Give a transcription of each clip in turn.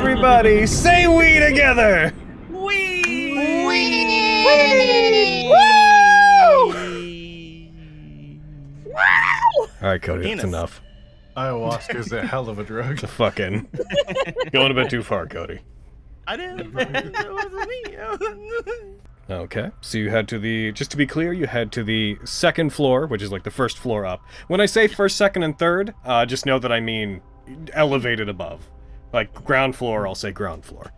Everybody, say "we" together. Wee! Woo! All right, Cody, that's enough. Ayahuasca is a hell of a drug. The fucking going a bit too far, Cody. I didn't. It wasn't me. Okay, so you head to the, just to be clear, you head to the second floor, which is like the first floor up. When I say first, second, and third, just know that I mean elevated above. Like ground floor, I'll say ground floor.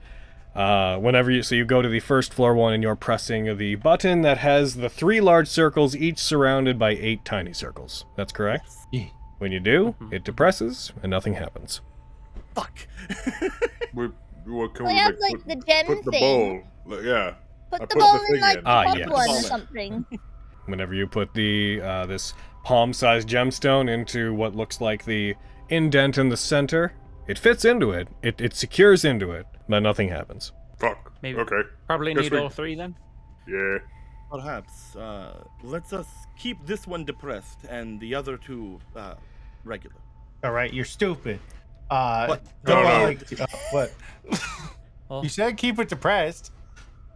Whenever you, so you go to the first floor one and you're pressing the button that has the 3 large circles, each surrounded by 8 tiny circles. That's correct? Yeah. When you do, it depresses and nothing happens. Fuck. What can We have like the gem put the thing. bowl. Yeah. Put I the put ball the in thing like in. the Ah, top yes. one or something. Whenever you put the this palm-sized gemstone into what looks like the indent in the center, it fits into it. It secures into it, but nothing happens. Fuck. Maybe. Okay. Probably Guess need we- all 3 then. Yeah. Perhaps. Let's us keep this one depressed and the other 2 regular. All right, you're stupid. What? No. What? Oh. You said keep it depressed.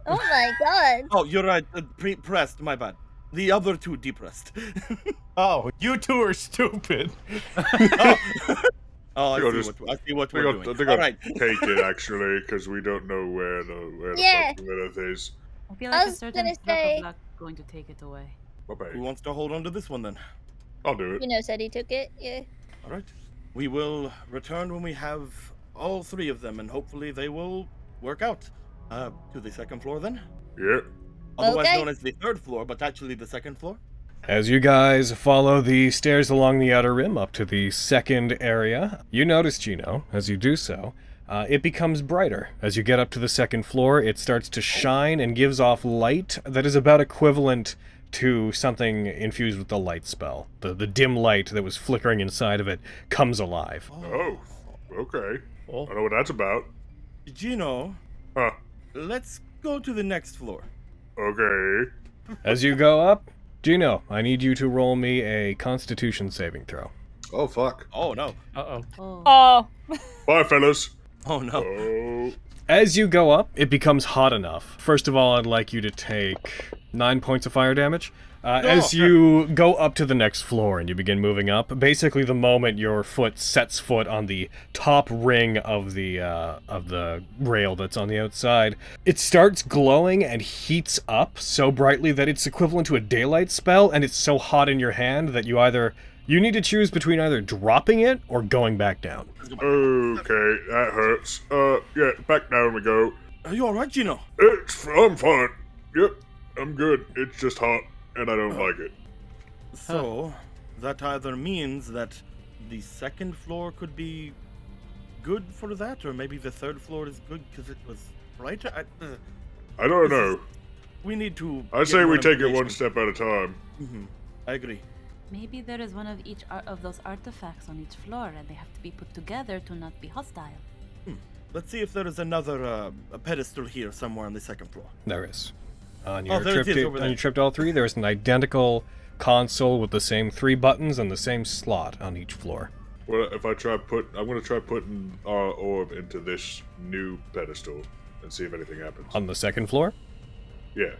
Oh my god. Oh, you're right. Pressed. My bad. The other 2 depressed. Oh, you two are stupid. Oh, I Think see, I'll I see what I we're think doing. I'll All right. take it actually, because we don't know where the Yeah. fucking Lilith is. I feel I like a was certain gonna stroke say- of luck going to take it away. Okay. Who wants to hold on to this one then? I'll do it. You know, said he took it. Yeah. All right. We will return when we have all 3 of them, and hopefully they will work out. To the second floor then? Yeah. Otherwise Okay. known as the 3rd floor, but actually the 2nd floor. As you guys follow the stairs along the outer rim up to the second area, you notice, Gino, as you do so, it becomes brighter. As you get up to the second floor, it starts to shine and gives off light that is about equivalent to something infused with the light spell. The dim light that was flickering inside of it comes alive. Oh. Okay. Oh. I know what that's about. Gino, Huh. let's go to the next floor. Okay. As you go up, Gino, I need you to roll me a Constitution saving throw. Oh fuck. Oh no. Uh-oh. Oh. Oh. Bye, fellas. Oh no. Oh. As you go up, it becomes hot enough. First of all, I'd like you to take 9 points of fire damage. As you go up to the next floor and you begin moving up, basically the moment your foot sets foot on the top ring of the rail that's on the outside, it starts glowing and heats up so brightly that it's equivalent to a daylight spell, and it's so hot in your hand that you need to choose between either dropping it or going back down. Okay, that hurts. Yeah, back down we go. Are you alright, Gino? I'm fine. Yep, I'm good. It's just hot, and I don't like it. So, that either means that the 2nd floor could be good for that, or maybe the 3rd floor is good because it was brighter. I don't know. We need to. I get say more we take it one information. step at a time. I agree. Maybe there is one of each of those artifacts on each floor, and they have to be put together to not be hostile. Let's see if there is another a pedestal here somewhere on the 2nd floor. There is. On Oh, your there it trip is to, over on there. your trip to all 3, there is an identical console with the same 3 buttons and the same slot on each floor. Well, if I try I'm gonna try putting our orb into this new pedestal and see if anything happens. On the second floor, Yeah.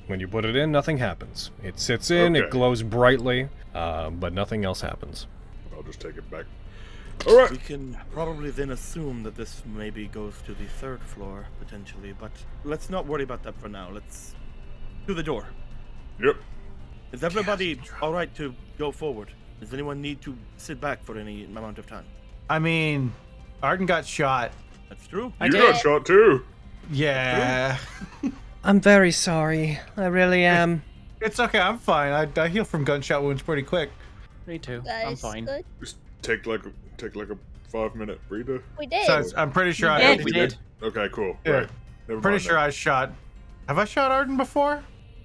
when you put it in, nothing happens. It sits in, Okay. it glows brightly, but nothing else happens. I'll just take it back. Alright. We can probably then assume that this maybe goes to the 3rd floor, potentially, but let's not worry about that for now. Let's to the door. Yep. Is everybody alright to go forward? Does anyone need to sit back for any amount of time? I mean, Arden got shot. That's true. You got shot too. Yeah. I'm very sorry. I really am. It's okay, I'm fine. I heal from gunshot wounds pretty quick. Me too. Guys, I'm fine. good. Just take like a 5-minute breather. We did. So I'm pretty sure I did. We did. Okay, cool. Yeah. Right. Never pretty mind sure then. I shot. Have I shot Arden before?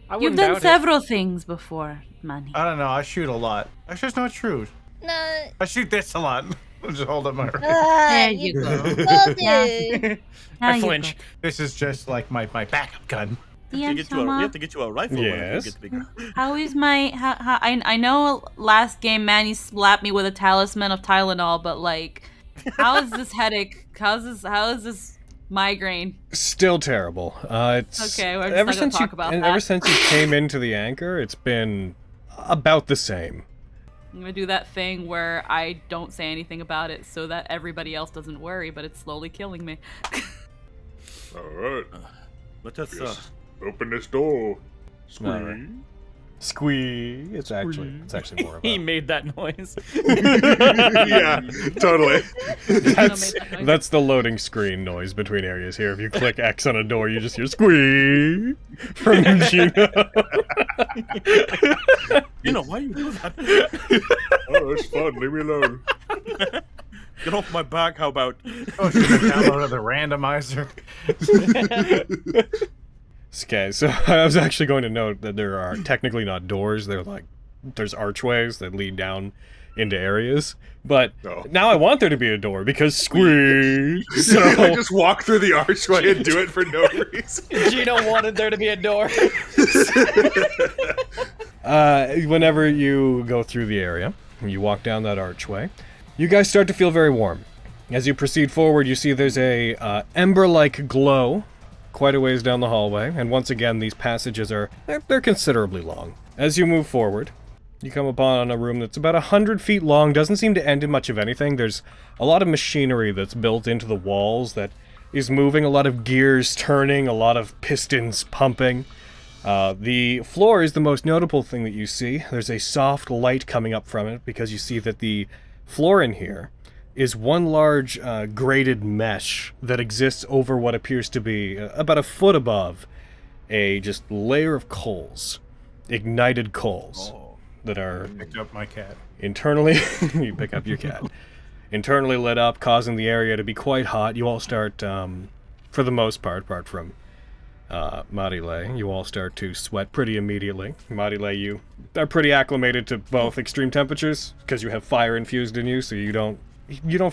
I You've wouldn't done doubt it. several things before, Manny. I don't know. I shoot a lot. That's just not true. No. I shoot this a lot. I'll just hold up my right. There you go. Will do. Now I you flinch. This is just like my backup gun. go. We DM have to get you a rifle when you Yes. get bigger. How is my? I know last game Manny slapped me with a talisman of Tylenol, but like How is this headache? How is this migraine? Still terrible. It's Okay, we're just ever not gonna since talk you about and that. ever since you came into the anchor, it's been about the same. I'm gonna do that thing where I don't say anything about it so that everybody else doesn't worry, but it's slowly killing me. All right. Let us. Yes. Open this door. All right. Squee. It's actually more of He a. made that noise. Yeah, totally. That's the loading screen noise between areas here. If you click X on a door, you just hear squee from Gino. You know why you do that? Oh, that's fun. Leave me alone. Get off my back. How about? Oh, should have downloaded the randomizer. Okay, so I was actually going to note that there are technically not doors. There's archways that lead down into areas. But No. now I want there to be a door because squee. So I just walk through the archway and do it for no reason. Gino wanted there to be a door. whenever you go through the area, you walk down that archway, you guys start to feel very warm. As you proceed forward, you see there's a ember-like glow quite a ways down the hallway, and once again, these passages they're considerably long. As you move forward, you come upon a room that's about 100 feet long, doesn't seem to end in much of anything. There's a lot of machinery that's built into the walls that is moving, a lot of gears turning, a lot of pistons pumping. The floor is the most notable thing that you see. There's a soft light coming up from it because you see that the floor in here is one large grated mesh that exists over what appears to be about a foot above a just layer of coals, ignited coals, that are Picked up my cat. internally, you pick up your cat, internally lit up, causing the area to be quite hot. You all start, for the most part, apart from Marile, you all start to sweat pretty immediately. Marile, you are pretty acclimated to both extreme temperatures because you have fire infused in you, so you don't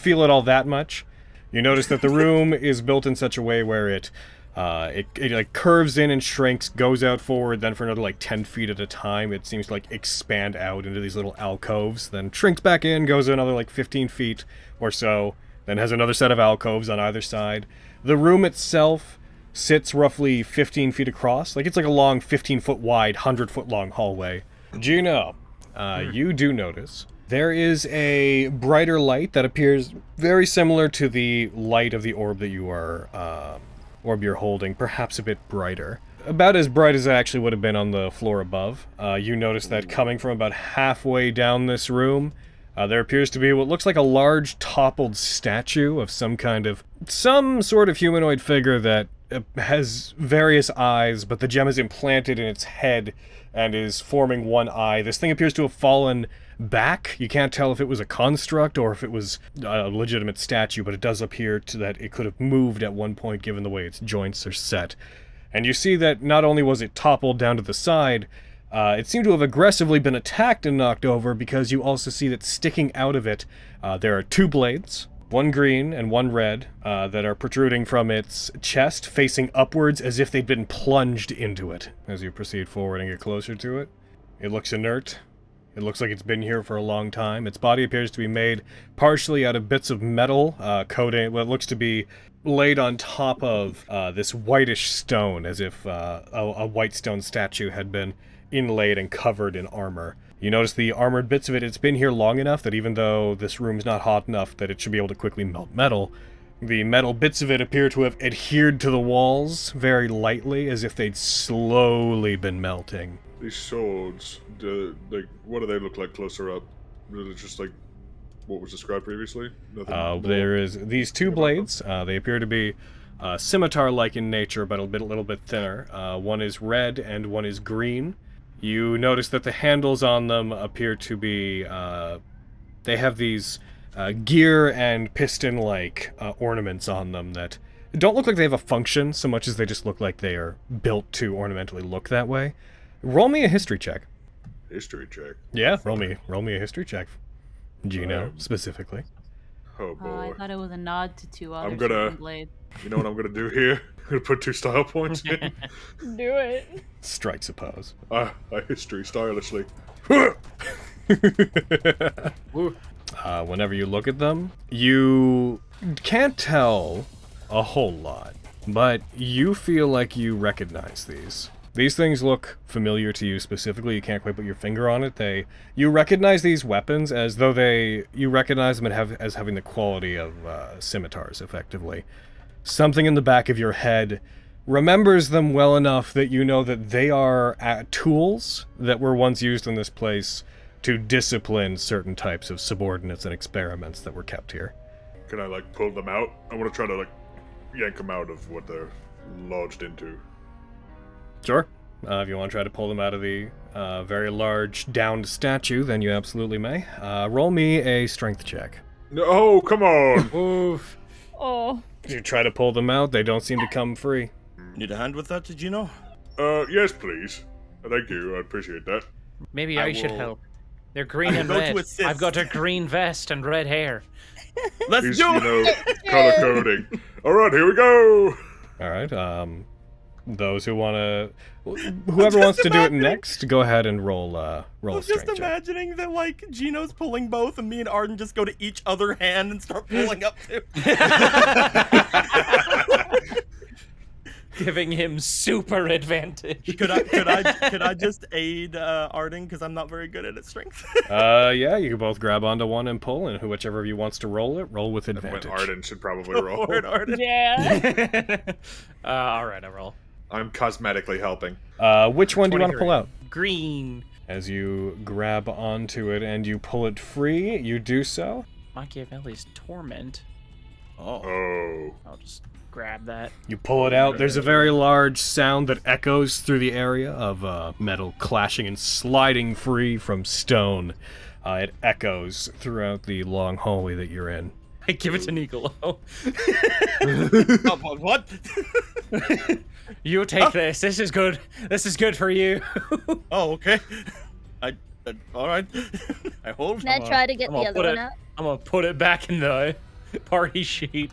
feel it all that much. You notice that the room is built in such a way where it like curves in and shrinks, goes out forward, then for another like 10 feet at a time, it seems to like expand out into these little alcoves, then shrinks back in, goes another like 15 feet or so, then has another set of alcoves on either side. The room itself sits roughly 15 feet across, like it's like a long 15-foot wide, 100-foot long hallway. Gino, you do notice there is a brighter light that appears very similar to the light of the orb that you are, orb you're holding, perhaps a bit brighter. About as bright as it actually would have been on the floor above. You notice that coming from about halfway down this room, there appears to be what looks like a large toppled statue of some sort of humanoid figure that has various eyes, but the gem is implanted in its head and is forming one eye. This thing appears to have fallen back. You can't tell if it was a construct or if it was a legitimate statue, but it does appear that it could have moved at one point given the way its joints are set. And you see that not only was it toppled down to the side, it seemed to have aggressively been attacked and knocked over, because you also see that sticking out of it, there are two blades, one green and one red, that are protruding from its chest, facing upwards as if they'd been plunged into it. As you proceed forward and get closer to it, it looks inert. It looks like it's been here for a long time. Its body appears to be made partially out of bits of metal, coating what looks to be laid on top of this whitish stone, as if a white stone statue had been inlaid and covered in armor. You notice the armored bits of it. It's been here long enough that even though this room's not hot enough that it should be able to quickly melt metal, the metal bits of it appear to have adhered to the walls very lightly, as if they'd slowly been melting. These swords, what do they look like closer up? Is it just like what was described previously? There is these two blades. They appear to be scimitar-like in nature, but a little bit thinner. One is red and one is green. You notice that the handles on them appear to be, they have these gear and piston-like ornaments on them that don't look like they have a function so much as they just look like they are built to ornamentally look that way. Roll me a history check. History check. Yeah, roll me a history check. Gino, specifically. Oh boy. Oh, I thought it was a nod to two other I'm gonna- blades. You know what I'm gonna do here? I'm gonna put 2 style points in. Do it. Strikes a pose. I history stylishly. Whenever you look at them, you can't tell a whole lot, but you feel like you recognize these. These things look familiar to you specifically. You can't quite put your finger on it. You recognize these weapons as though you recognize them as having the quality of scimitars, effectively. Something in the back of your head remembers them well enough that you know that they are tools that were once used in this place to discipline certain types of subordinates and experiments that were kept here. Can I, like, pull them out? I want to try to, like, yank them out of what they're lodged into. Sure. If you want to try to pull them out of the very large downed statue, then you absolutely may. Roll me a strength check. No, come on! Oof. Oh. You try to pull them out, they don't seem to come free. Need a hand with that, Gino? Yes, please. Thank you, I appreciate that. Maybe I I should will- help. They're green I and will go red. to assist. I've got a green vest and red hair. Let's He's, do you it! know, color coding. Alright, here we go! Alright, those who want to... Whoever wants to do it next, go ahead and roll a I'm strength just check. imagining that, like, Gino's pulling both, and me and Arden just go to each other hand and start pulling up too. Giving him super advantage. Could I just aid Arden because I'm not very good at its strength? Yeah, you can both grab onto one and pull, and whichever of you wants to roll it, roll with When advantage. Arden should probably roll. Forward, Arden. Yeah. Alright, I roll. I'm cosmetically helping. Which one do you want to 23. pull out? Green. As you grab onto it and you pull it free, you do so. Machiavelli's Torment. Oh. I'll just grab that. You pull it out. There's a very large sound that echoes through the area of metal clashing and sliding free from stone. It echoes throughout the long hallway that you're in. I give it to Nicolo. What? You take this. This is good. This is good for you. Oh, okay. All right. I hold. Now try to get I'm the gonna other put one it- out. I'm gonna put it back in the party sheet.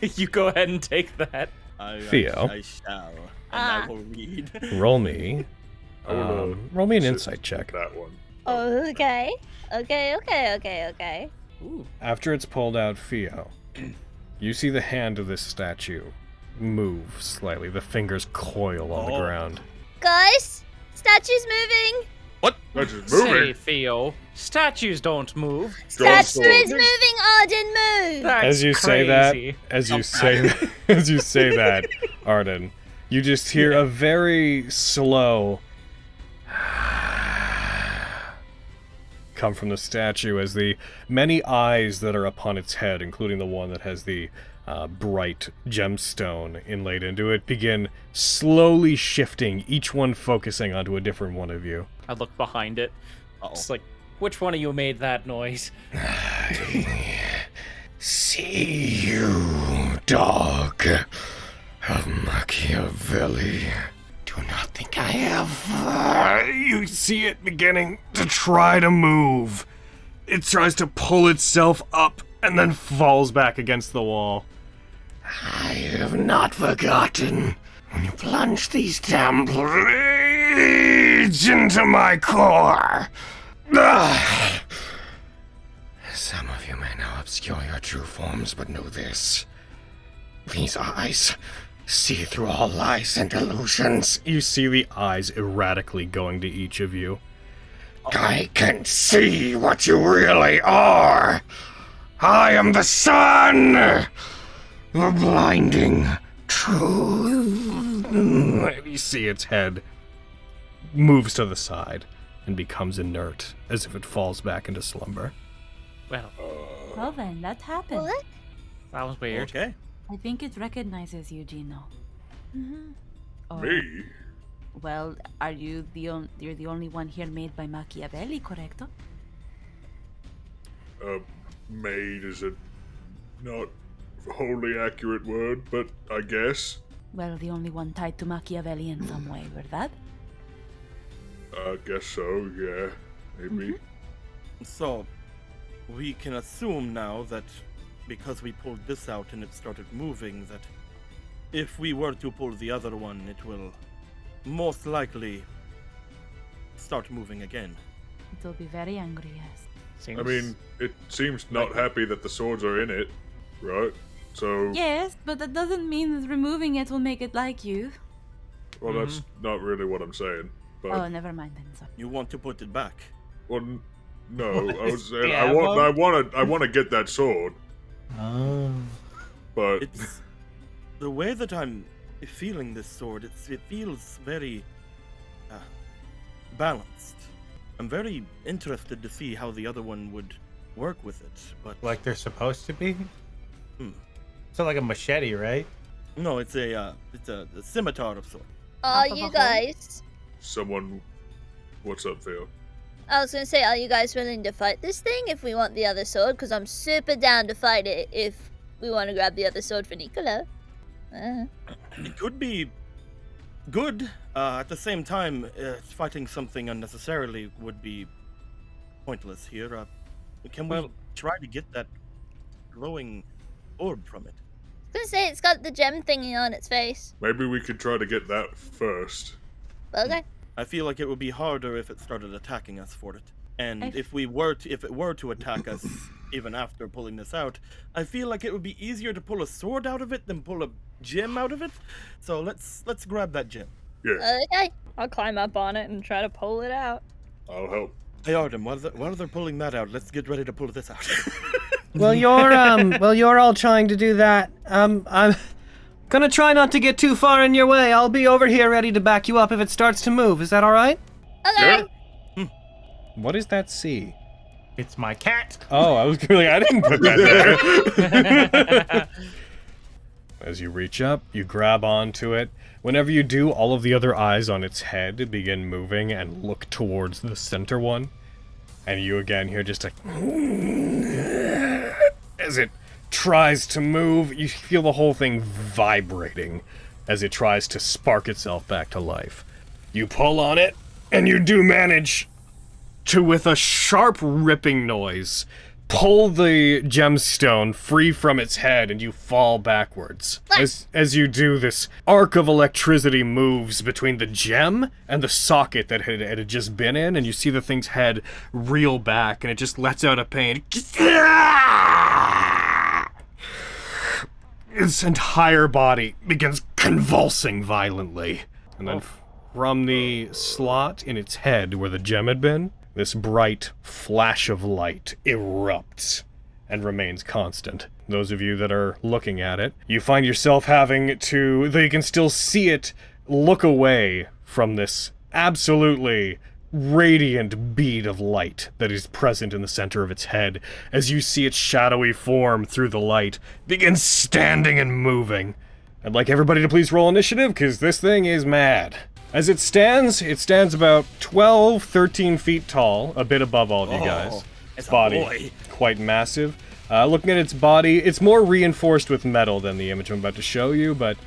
You go ahead and take that. Theo. I shall. And Ah. I will read. Roll me. I wanna Roll me an sit insight check. That one. Oh, okay. Okay. Ooh. After it's pulled out, Theo, you see the hand of this statue move slightly. The fingers coil on the Oh. ground. Guys, statue's moving. What? That's just Say, moving. Theo, statues don't move. Statue Don't is move. moving. Arden, move. That's As you say crazy. as you say that, Arden, you just hear a very slow come from the statue as the many eyes that are upon its head, including the one that has the bright gemstone inlaid into it, begin slowly shifting, each one focusing onto a different one of you. I look behind it. Uh-oh. It's like, which one of you made that noise? See you, dog of Machiavelli. Do not think I have. You see it beginning to try to move. It tries to pull itself up and then falls back against the wall. I have not forgotten. When you plunge these damn blades into my core. Some of you may now obscure your true forms, but know this. These eyes see through all lies and illusions. You see the eyes erratically going to each of you. I can see what you really are. I am the sun. The blinding truth. You see its head moves to the side and becomes inert, as if it falls back into slumber. Well, Well then, that happened. What? that was weird. Okay. I think it recognizes you, Gino. Or, Me? well, are you you're the only one here made by Machiavelli, correcto? Made is a not wholly accurate word, but I guess. Well, the only one tied to Machiavelli in some way, ¿verdad? I guess so, yeah. Maybe. So, we can assume now that because we pulled this out and it started moving, that if we were to pull the other one, it will most likely start moving again. It will be very angry, yes. I mean, it seems not happy that the swords are in it, right? So. Yes, but that doesn't mean that removing it will make it like you. Well, that's not really what I'm saying. But, Oh, never mind then. Sorry. You want to put it back? well, no, I was saying Yeah, I want to get that sword, Oh. but It's the way that I'm feeling this sword. It feels very balanced. I'm very interested to see how the other one would work with it, but Like they're supposed to be? Hmm. So like a machete, right? no, it's a scimitar of sorts. Are you guys? someone. What's up, Phil? I was gonna say, are you guys willing to fight this thing if we want the other sword? Because I'm super down to fight it if we want to grab the other sword for Niccolo. It could be good. At the same time, fighting something unnecessarily would be pointless here. Can we try to get that glowing orb from it? I was gonna say, it's got the gem thingy on its face. Maybe we could try to get that first. Okay. I feel like it would be harder if it started attacking us for it. And I've- if it were to attack us even after pulling this out, I feel like it would be easier to pull a sword out of it than pull a gem out of it. So let's grab that gem. Yeah, Okay. I'll climb up on it and try to pull it out. I'll help. Hey Artem, while they're pulling that out, let's get ready to pull this out. Well, you're all trying to do that. I'm gonna try not to get too far in your way. I'll be over here ready to back you up if it starts to move. Is that all right? Okay. What is that C? It's my cat. Oh, I was really, I didn't put that there. As you reach up, you grab onto it. Whenever you do, all of the other eyes on its head begin moving and look towards the center one. And you again hear just a... As it tries to move, you feel the whole thing vibrating as it tries to spark itself back to life. You pull on it, and you do manage to, with a sharp ripping noise, pull the gemstone free from its head, and you fall backwards. As you do, this arc of electricity moves between the gem and the socket that it had just been in, and you see the thing's head reel back, and it just lets out a pain. Its entire body begins convulsing violently. And then from the slot in its head where the gem had been, this bright flash of light erupts and remains constant. Those of you that are looking at it, you find yourself having to, though you can still see it, look away from this absolutely radiant bead of light that is present in the center of its head, as you see its shadowy form through the light begin standing and moving. I'd like everybody to please roll initiative, because this thing is mad. As it stands about 12, 13 feet tall, a bit above all of you guys. It's a body boy. quite massive. Looking at its body, it's more reinforced with metal than the image I'm about to show you, but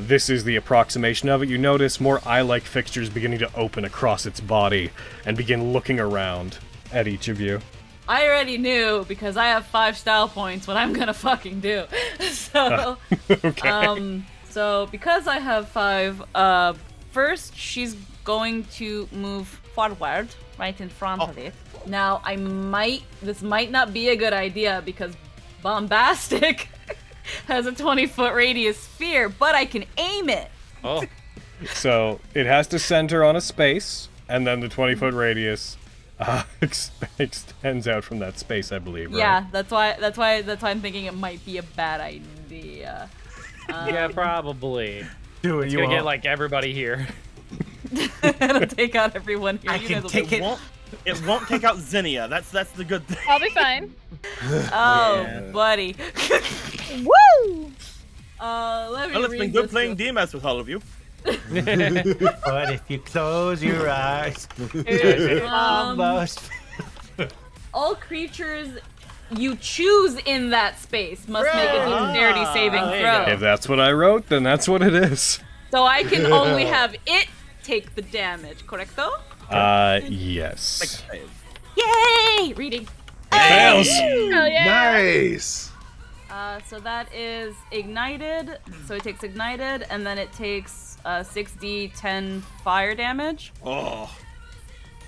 this is the approximation of it. You notice more eye-like fixtures beginning to open across its body and begin looking around at each of you. I already knew because I have 5 style points what I'm gonna fucking do. So, Okay. So because I have 5, first she's going to move forward, right in front of it. Now this might not be a good idea because Bombastic has a 20-foot radius sphere, but I can aim it. Oh. So it has to center on a space, and then the 20-foot radius extends out from that space, I believe. Right? Yeah, that's why I'm thinking it might be a bad idea. Yeah, probably. Do it, It's you gonna get won't. like everybody here. It'll take out everyone here. I You can guys will take be- it. It won't take out Xenia. That's the good thing. I'll be fine. Oh, buddy. Woo! Let me Well, it's read been good this playing real- DMS with all of you. But if you close your eyes, almost. All creatures you choose in that space must make a dexterity saving there you throw. go. If that's what I wrote, then that's what it is. So I can only have it take the damage, correcto? Yes. Yay! Reading. Fails! Oh yeah! Nice. So that is ignited. So it takes ignited, and then it takes 6d10 fire damage. Oh,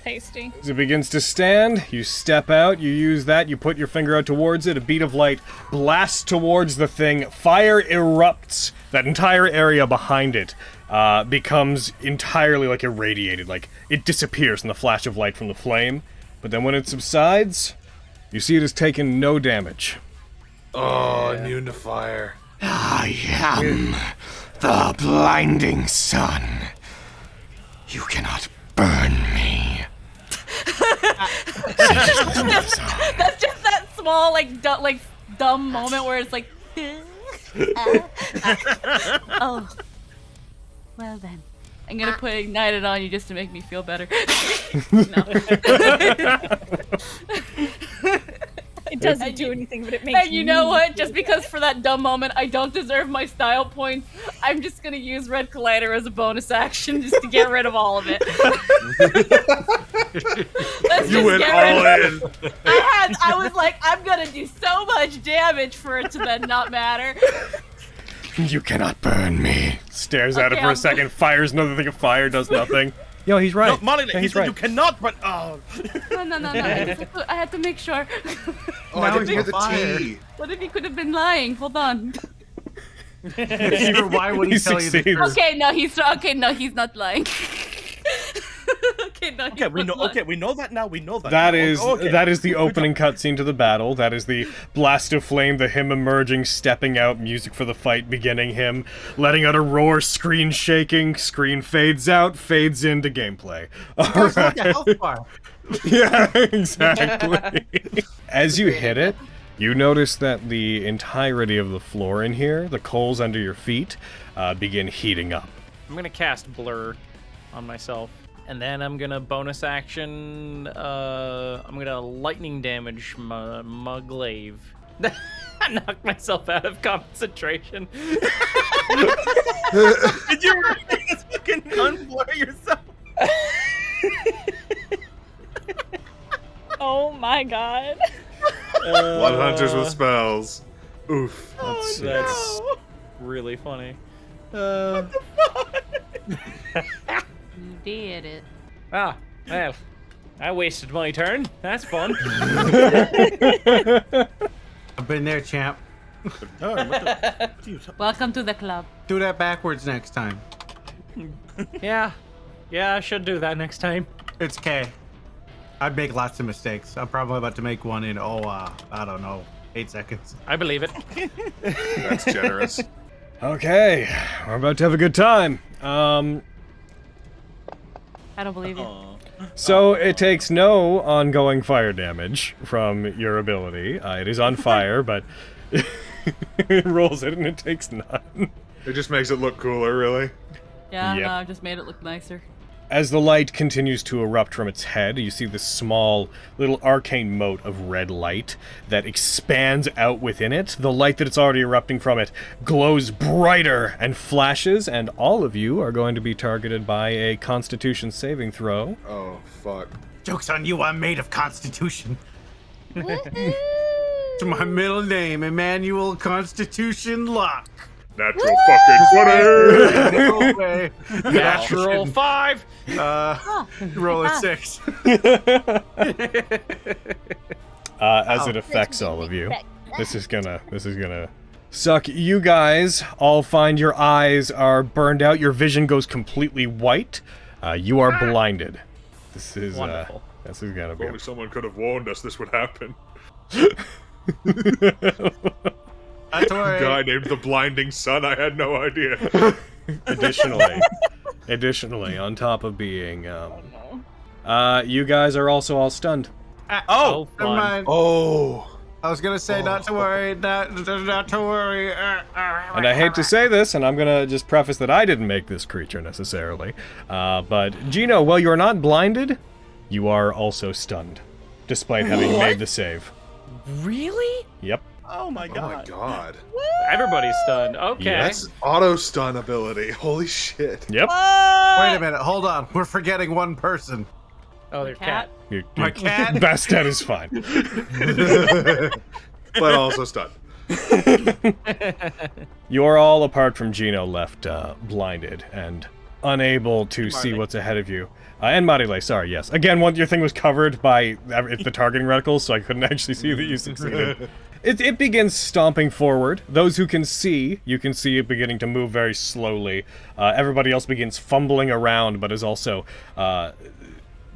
Tasty. As it begins to stand, you step out, you use that, you put your finger out towards it, a bead of light blasts towards the thing, fire erupts, that entire area behind it becomes entirely like irradiated, like it disappears in the flash of light from the flame, but then when it subsides, you see it has taken no damage. Oh, immune to fire. I am the blinding sun. You cannot burn me. That's just that small, like, dumb moment where it's like, oh, well then. I'm gonna put ignited on you just to make me feel better. It doesn't do anything, but it makes And you know me what? feel Just because for that dumb moment I don't deserve my style points, I'm just gonna use Red Collider as a bonus action just to get rid of all of it. You went all in. I was like, I'm gonna do so much damage for it to then not matter. You cannot burn me. Stares at it Okay, for a second, fires another thing of fire, does nothing. Yo, he's right. No, Molly, Yeah, he he's said right. you cannot, but oh. No. I had to make sure. Oh, I didn't hear the T. What if he could have been lying? Hold on. Why would he tell you the succeeds. truth? Okay, no, he's not lying. Okay, no, he's Okay, we know. not lying. Okay, we know that now. We know that. That now. is Okay. that is the opening cutscene to the battle. That is the blast of flame, the him emerging, stepping out, music for the fight beginning, him letting out a roar, screen shaking, screen fades out, fades into gameplay. It's like a health bar. Yeah, exactly. As you hit it, you notice that the entirety of the floor in here, the coals under your feet, begin heating up. I'm gonna cast Blur on myself, and then I'm gonna bonus action. I'm gonna lightning damage my glaive. I knocked myself out of concentration. Did you really just fucking unblur yourself? Oh my god. Blood hunters with spells. Oof. That's really funny. You did it. Ah, well, I wasted my turn. That's fun. I've been there, champ. Welcome to the club. Do that backwards next time. Yeah, I should do that next time. It's K. I'd make lots of mistakes. I'm probably about to make one in, I don't know, 8 seconds. I believe it. That's generous. Okay, we're about to have a good time. I don't believe you. So it takes no ongoing fire damage from your ability. It is on fire, but it rolls it and it takes none. It just makes it look cooler, really. Yeah, Yep. no, I've just made it look nicer. As the light continues to erupt from its head, you see this small, little arcane mote of red light that expands out within it. The light that it's already erupting from it glows brighter and flashes, and all of you are going to be targeted by a Constitution saving throw. Oh, fuck. Joke's on you, I'm made of Constitution. Woohoo! To my middle name, Emmanuel Constitution Locke. Natural fucking 20! No way. Natural 5. Roll a 6. As it affects all of you. This is gonna suck. You guys all find your eyes are burned out. Your vision goes completely white. You are blinded. This is Wonderful. This is gonna If be. only someone could have warned us this would happen. Not to worry. Guy named the Blinding Sun, I had no idea. Additionally, on top of being, you guys are also all stunned. Oh, Never fun. mind. Oh. I was gonna say not to worry, not to worry. And I hate to say this, and I'm gonna just preface that I didn't make this creature necessarily, but Gino, while you are not blinded, you are also stunned, despite having made the save. Really? Yep. Oh my Oh my god. god. Everybody's stunned. Okay. Yes. That's auto stun ability. Holy shit. Yep. Wait a minute, hold on. We're forgetting one person. Oh, their cat. My cat? Bastet is fine. But also stun. You're all, apart from Gino, left blinded, and unable to see what's ahead of you. And Marile, sorry, yes. Again, your thing was covered by the targeting reticles, so I couldn't actually see that you succeeded. It begins stomping forward. Those who can see, you can see it beginning to move very slowly. Everybody else begins fumbling around, but is also...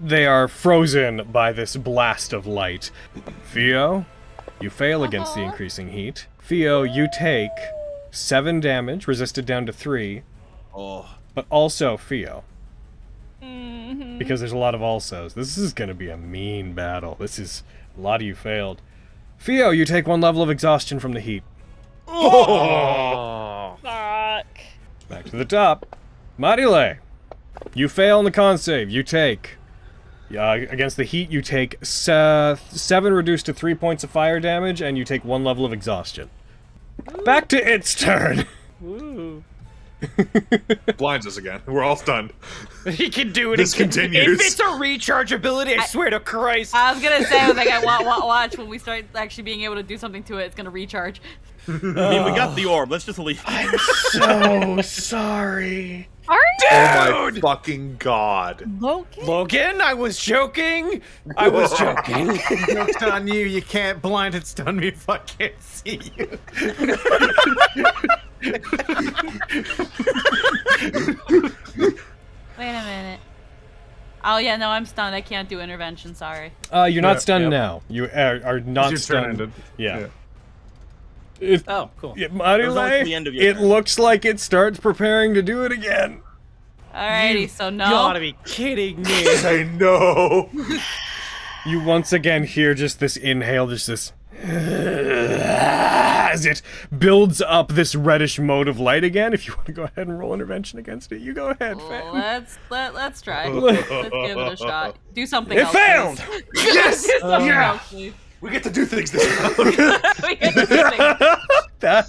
they are frozen by this blast of light. Theo, you fail against the increasing heat. Theo, you take 7 damage, resisted down to 3. Oh. But also, Theo, because there's a lot of alsos. This is going to be a mean battle. A lot of you failed. Theo, you take 1 level of exhaustion from the heat. Oh. Fuck. Back to the top. Marile, you fail in the con save. You take... against the heat, you take 7 reduced to 3 points of fire damage, and you take 1 level of exhaustion. Back to its turn. Woo. Blinds us again. We're all stunned. He can do it. This continues. If it's a recharge ability, I swear to Christ. I was gonna say, I was like, watch when we start actually being able to do something to it, it's gonna recharge. I mean, we got the orb. Let's just leave. I'm so sorry. Are you? Oh my fucking god. Logan, I was joking. I was joking. Joke's on you. You can't blind and stun me if I can't see you. Wait a minute. Oh yeah, no, I'm stunned. I can't do intervention. Sorry. You're not stunned now. You are not Your turn stunned. ended. Yeah. Oh, cool. Yeah, Marile, only the end of your it turn. looks like it starts preparing to do it again. Alrighty, so no. You gotta be kidding me. I know. You once again hear just this inhale, just this... as it builds up this reddish mode of light again. If you want to go ahead and roll intervention against it, you go ahead, fam. Let's try. Let's give it a shot. Do something It else. failed! Please. Yes! Do something Yeah! else, please. We get to do things this round. We get to do things. That...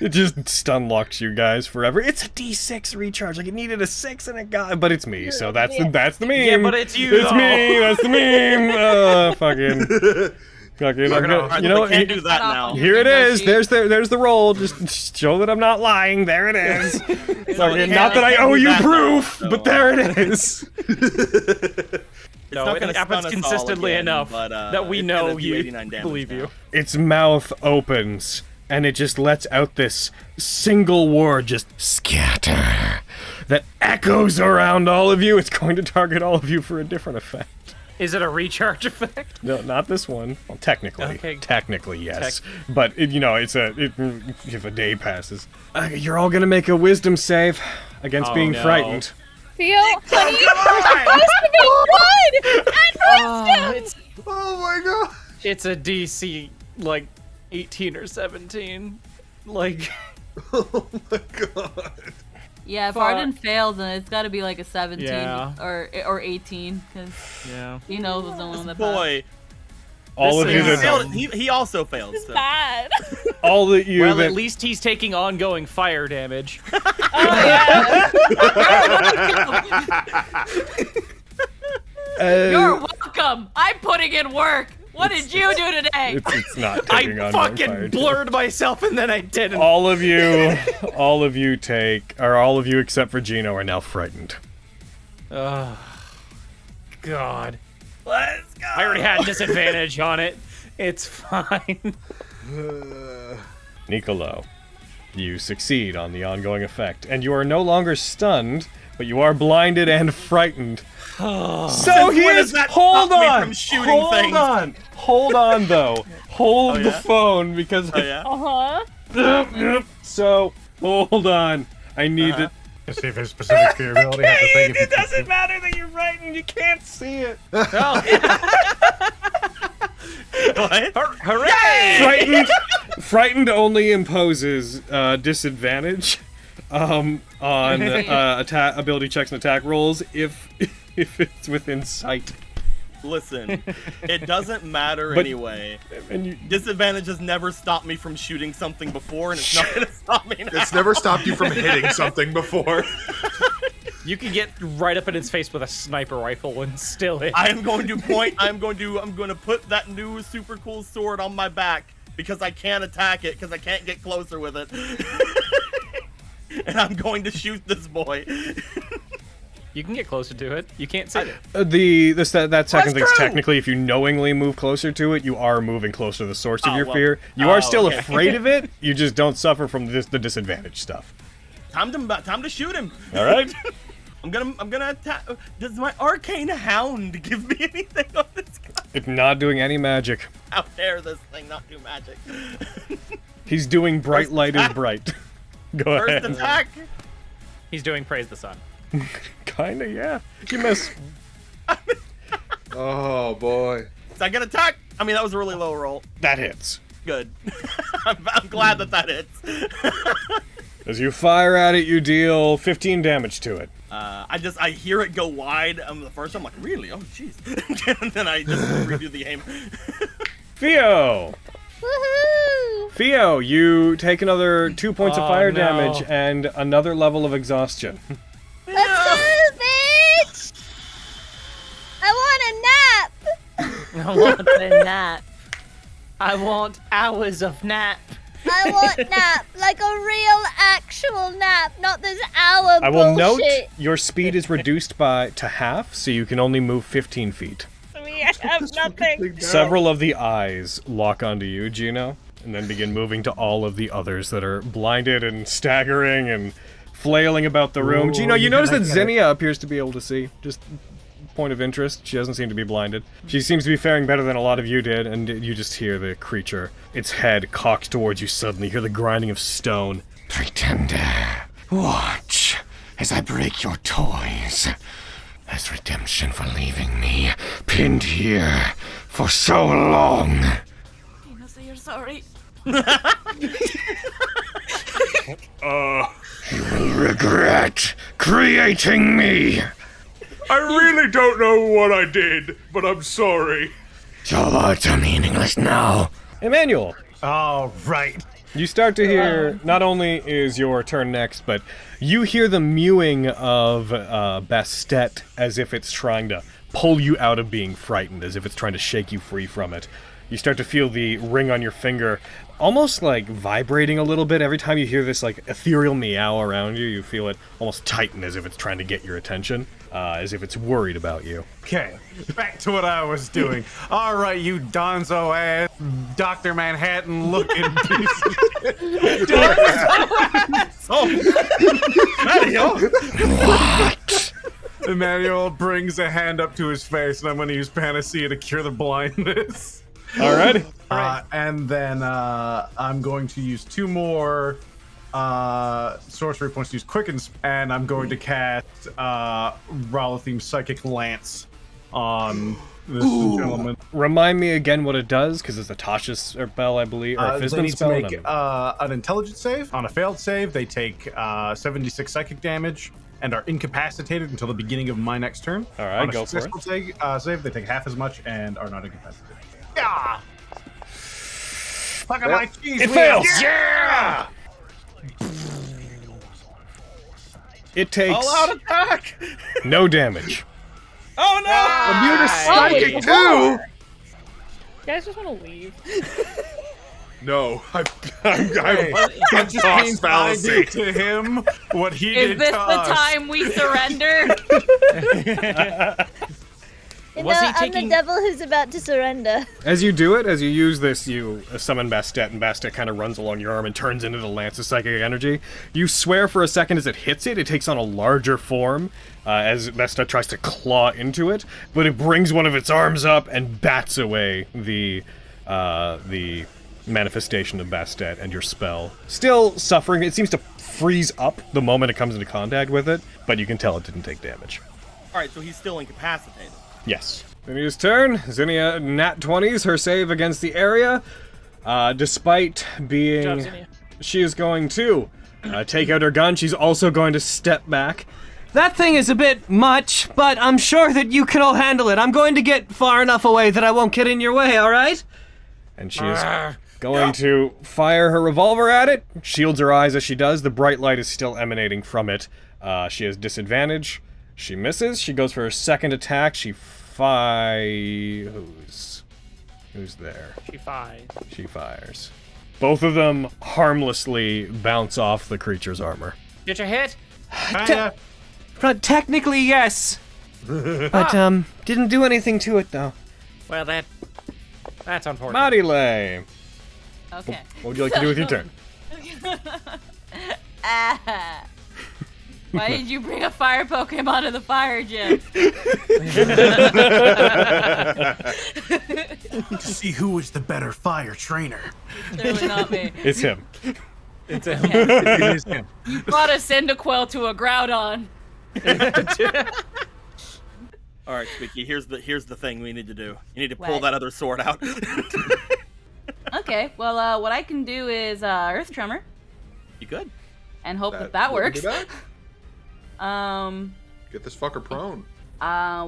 It just stun locks you guys forever. It's a D6 recharge. Like, it needed a 6 and it got... But it's me, so that's the meme. Yeah, but it's you, It's though. me, that's the meme. Fucking... I'm gonna, you know, we can't do that now. here it is. There's the roll. Just show that I'm not lying. There it is. Fucking, not that I owe you proof, but there it is. No, not it gonna happens stun us all consistently again, enough but, that we it's know gonna do you 89 damage believe now. you. Its mouth opens, and it just lets out this single word, just scatter, that echoes around all of you. It's going to target all of you for a different effect. Is it a recharge effect? No, not this one. Well, technically. Okay. Technically, yes. But, you know, if a day passes. You're all gonna make a wisdom save against Oh, being no. frightened. Theo, honey, you're supposed to be good at wisdom. Oh my god. It's a DC, like, 18 or 17. Like... Oh my god. Yeah, if Fuck. Arden fails, then it's got to be like a 17 Yeah. or 18, because Yeah. he knows was the one that Boy, All of This you is- that failed, he also failed. It's So. bad. all that you Well, that at least he's taking ongoing fire damage. Oh yeah. You're welcome. I'm putting in work. What did you do today? it's not taking I on fucking fire. blurred myself and then I didn't. All of you except for Gino are now frightened. Oh, God. Let's go. I already had disadvantage on it. It's fine. Nicolo, you succeed on the ongoing effect, and you are no longer stunned, but you are blinded and frightened. So Since he when is. does that Hold stop me on. from shooting Hold things? on. Hold on, though. Hold Oh, the yeah? phone because. Oh yeah. So hold on. I need to. To see if it's specific to your ability. Have to think if It you- doesn't matter that you're frightened. You can't see it. What? Frightened. Frightened only imposes disadvantage on ability checks and attack rolls if it's within sight. Listen, it doesn't matter But- anyway. And you, Disadvantage has never stopped me from shooting something before, and it's not gonna stop me now. It's never stopped you from hitting something before. You can get right up in its face with a sniper rifle and still hit. I am going to point. I'm going to put that new super cool sword on my back because I can't attack it because I can't get closer with it. and I'm going to shoot this boy. You can get closer to it. You can't see it. That second thing's true. technically, if you knowingly move closer to it, you are moving closer to the source of your well. fear. You are still Okay. afraid of it. You just don't suffer from the disadvantage stuff. Time to shoot him. All right. I'm gonna attack. Does my arcane hound give me anything on this guy? It's not doing any magic. How dare this thing not do magic? He's doing bright light is bright. Go First ahead. attack. He's doing Praise the Sun. Kinda, yeah. You miss. Oh boy. So I get attack. I mean, that was a really low roll. That hits. Good. I'm glad that hits. As you fire at it, you deal 15 damage to it. I hear it go wide. The first I'm like, really? Oh, jeez. And then I just review the aim. Theo! Woohoo! Theo, you take another 2 points of Oh, fire no. damage and another level of exhaustion. Let's go, bitch! I want a nap! I want a nap. I want hours of nap. I want nap, like a real actual nap, not this hour I will note bullshit. your speed is reduced to half, so you can only move 15 feet. Me, I have nothing. Several of the eyes lock onto you, Gino, and then begin moving to all of the others that are blinded and staggering and flailing about the room. Ooh, Gino, you you notice that gotta get it. Zinnia appears to be able to see. Just point of interest. She doesn't seem to be blinded. She seems to be faring better than a lot of you did, and you just hear the creature, its head cocked towards you suddenly. You hear the grinding of stone. Pretender, watch as I break your toys. As redemption for leaving me pinned here for so long. You say you're sorry. You will regret creating me. I really don't know what I did, but I'm sorry. Your words are meaningless now. Emmanuel, Oh, right. you start to hear, not only is your turn next, but you hear the mewing of Bastet as if it's trying to pull you out of being frightened, as if it's trying to shake you free from it. You start to feel the ring on your finger almost like vibrating a little bit. Every time you hear this like ethereal meow around you, you feel it almost tighten as if it's trying to get your attention, as if it's worried about you. Okay, back to what I was doing. All right, you donzo ass, Dr. Manhattan looking piece of shit. What? Emmanuel brings a hand up to his face, and I'm going to use Panacea to cure the blindness. Alright. And then I'm going to use 2 more sorcery points to use Quickens, and I'm going to cast Ralatheme's Psychic Lance on this gentleman. Remind me again what it does, because it's a Tasha's spell, I believe, or a They Fizman need to spell. make an intelligence save. On a failed save, they take 76 psychic damage and are incapacitated until the beginning of my next turn. All right, on a go for it. successful save, they take half as much and are not incapacitated. Yeah! Fuck at my cheese It wheel. fails! Yeah! It takes All out attack. no damage. Oh no! Immune is Oh, psychic wait. too! You guys just want to leave. No, I'm That just toss means I fallacy. did to him what he Is did this to the us. time we surrender? You Was know, he I'm taking- the devil who's about to surrender. As you do it, as you use this, you summon Bastet, and Bastet kind of runs along your arm and turns into the lance of psychic energy. You swear for a second as it hits it, it takes on a larger form, as Bastet tries to claw into it, but it brings one of its arms up and bats away the manifestation of Bastet and your spell. Still suffering, it seems to freeze up the moment it comes into contact with it, but you can tell it didn't take damage. All right, so he's still incapacitated. Yes. Zinnia's turn. Zinnia nat 20s her save against the area. Despite being... Good job, Zinnia. She is going to take out her gun. She's also going to step back. That thing is a bit much, but I'm sure that you can all handle it. I'm going to get far enough away that I won't get in your way, alright? And she is going to fire her revolver at it. Shields her eyes as she does. The bright light is still emanating from it. She has disadvantage. She misses. She goes for her second attack. She Who's there? She She fires. Both of them harmlessly bounce off the creature's armor. Did you hit? But technically, yes. But didn't do anything to it though. Well, that's unfortunate. Marilyn, Okay. what would you like to do with your turn? Why did you bring a fire Pokemon to the fire gym? To see who is the better fire trainer. Clearly not me. It's him. It's a It is him. You brought a Cyndaquil to a Groudon. All right, Squeaky. Here's the thing we need to do. You need to pull What? that other sword out. Okay, well, what I can do is Earth Tremor You good? and hope that works. Do that? Get this fucker prone.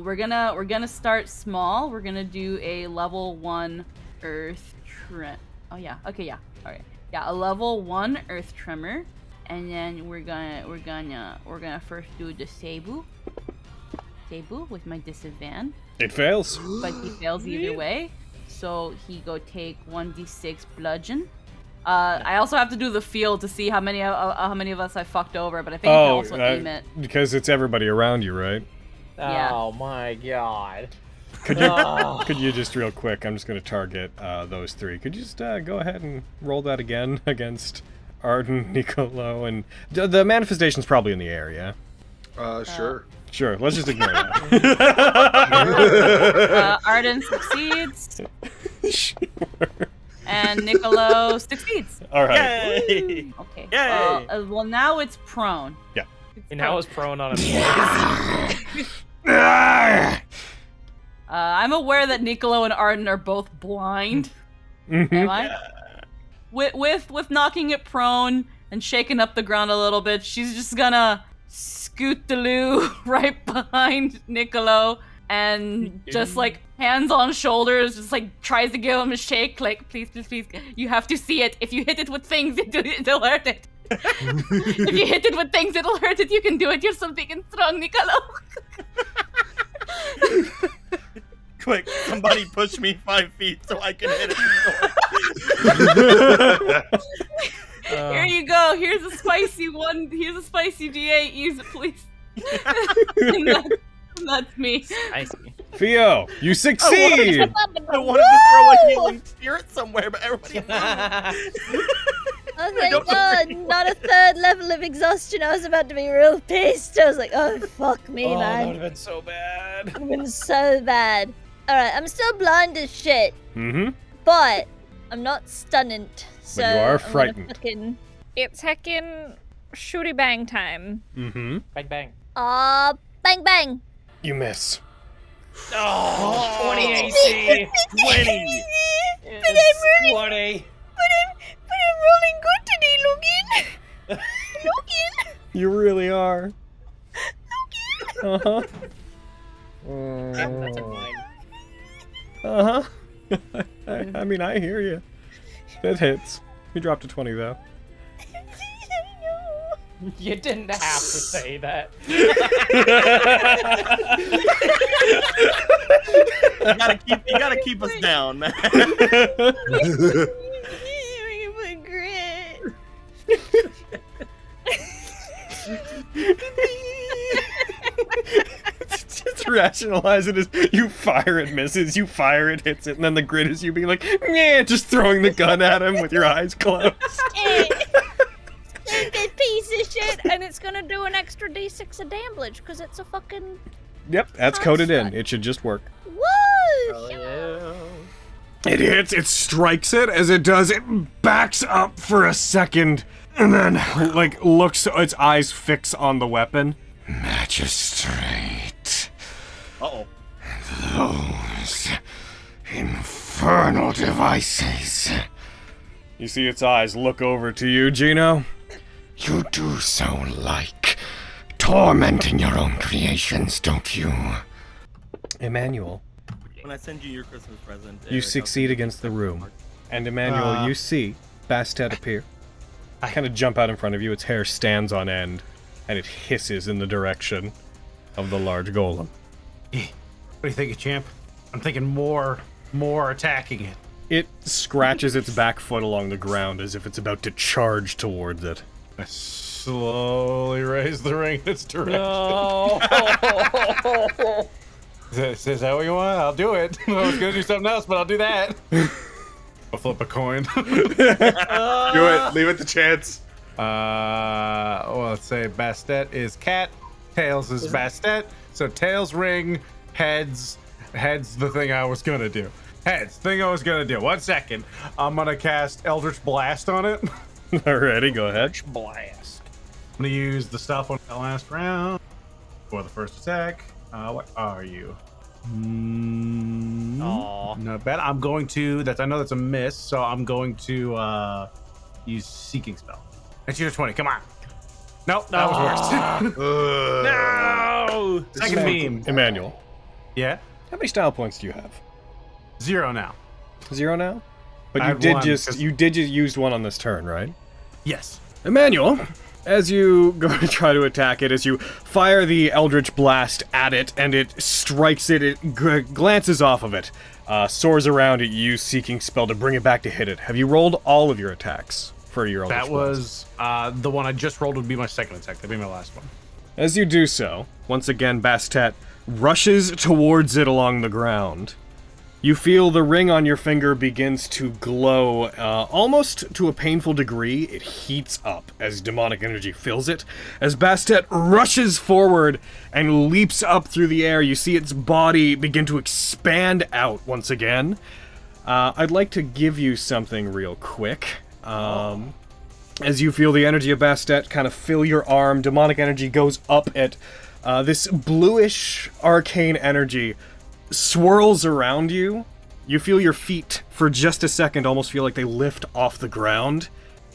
We're gonna start small. We're gonna do a level 1 Earth Tremor. Oh yeah. Okay. Yeah. All right. Yeah, a level 1 Earth Tremor, and then we're gonna first do the Sabu with my disadvantage. It fails. But he fails either way, so he go take 1d6 bludgeon. I also have to do the field to see how many of us I fucked over, but I think I can also aim it. Because it's everybody around you, right? Yeah. Oh my god. Could you just real quick? I'm just going to target those three. Could you just go ahead and roll that again against Arden, Nicolo, and the manifestation's probably in the area. Sure. Sure, let's just ignore that. Arden succeeds, Sure. and Nicolo succeeds. All right. Yay! Okay. Yay! Well, now it's prone. Yeah. And now it's prone on its I'm aware that Nicolo and Arden are both blind. Am I? With knocking it prone and shaking up the ground a little bit, she's just gonna scoot the loo right behind Nicolo and just like hands on shoulders, just like tries to give him a shake, like please, you have to see it. If you hit it with things, it'll hurt it. If you hit it with things, it'll hurt it. You can do it. You're so big and strong, Nicolo. Quick, somebody push me 5 feet so I can hit it. Here you go. Here's a spicy one. Here's a spicy D8. Use it, please. That's me. I see. Theo, you succeed! I wanted to throw a healing spirit somewhere, but everybody moved. Oh thank God, not a 3rd level of exhaustion. I was about to be real pissed. I was like, oh fuck me, That man. would have been so bad. It would have been so bad. Alright, I'm still blind as shit, Mm-hmm. but I'm not stunned. So you are I'm gonna frightened. fucking... It's heckin' shooty bang time. Mm-hmm. Bang bang. Bang bang. You miss. Oh, 20 AC. 20! But I'm rolling, 20. but I'm rolling good today, Logan. Logan. You really are. Uh-huh. That's a 9. Uh-huh. I mean, I hear you. That hits. You dropped a 20, though. You didn't have to say that. You gotta keep us down, man. Just rationalize it as you fire, it misses, you fire, it hits it, and then the grid is you being like, yeah, just throwing the gun at him with your eyes closed. Stupid piece of shit, and it's gonna do an extra d6 of damage because it's a fucking. Yep, that's coded in. It should just work. Woo! Oh, yeah. It hits, it strikes it. As it does, it backs up for a second, and then, like, looks, its eyes fix on the weapon. Magistrate. Uh-oh. Those infernal devices. You see its eyes look over to you, Gino. You do so like tormenting your own creations, don't you? Emmanuel, When I send you your Christmas present, you Eric, succeed against the room. And Emmanuel, you see Bastet appear. Kind of jump out in front of you, its hair stands on end, and it hisses in the direction of the large golem. What do you think, champ? I'm thinking more attacking it. It scratches its back foot along the ground as if it's about to charge towards it. I slowly raise the ring in its direction. No. Is that what you want? I'll do it. I was gonna do something else, but I'll do that. I'll flip a coin. Do it. Leave it to chance. Well, let's say Bastet is cat, tails is Bastet. So tails ring, heads the thing I was gonna do. Heads, thing I was gonna do. 1 second. I'm gonna cast Eldritch Blast on it. Alrighty, go ahead. Blast. I'm gonna use the stuff on the last round for the first attack. What are you? Aw. Not bad. I'm going to. I know that's a miss, so I'm going to use Seeking Spell. That's your 20. Come on. Nope, that was worse. No. Second beam. Emmanuel, Yeah, how many style points do you have? 0 now. 0 now? But I you had did one, just 'cause- you did just use one on this turn, right? Yes. Emmanuel, as you go to try to attack it, as you fire the Eldritch Blast at it, and it strikes it, it glances off of it, soars around it, you use Seeking Spell to bring it back to hit it. Have you rolled all of your attacks for your Eldritch That Blast? was the one I just rolled would be my second attack. That'd be my last one. As you do so, once again, Bastet rushes towards it along the ground. You feel the ring on your finger begins to glow, almost to a painful degree. It heats up as demonic energy fills it. As Bastet rushes forward and leaps up through the air, you see its body begin to expand out once again. I'd like to give you something real quick. As you feel the energy of Bastet kind of fill your arm, demonic energy goes up it. This bluish arcane energy swirls around you. You feel your feet for just a second almost feel like they lift off the ground.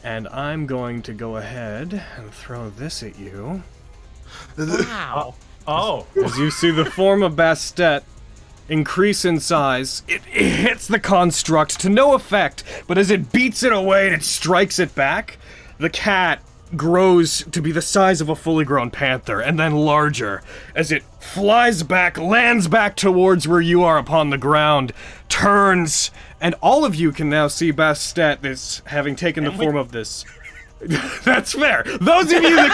And I'm going to go ahead and throw this at you. Wow. Oh. As you see the form of Bastet increase in size, it hits the construct to no effect, but as it beats it away and it strikes it back, the cat grows to be the size of a fully grown panther, and then larger, as it flies back, lands back towards where you are upon the ground, turns, and all of you can now see Bastet, this having taken the form of this. That's fair. Those of you that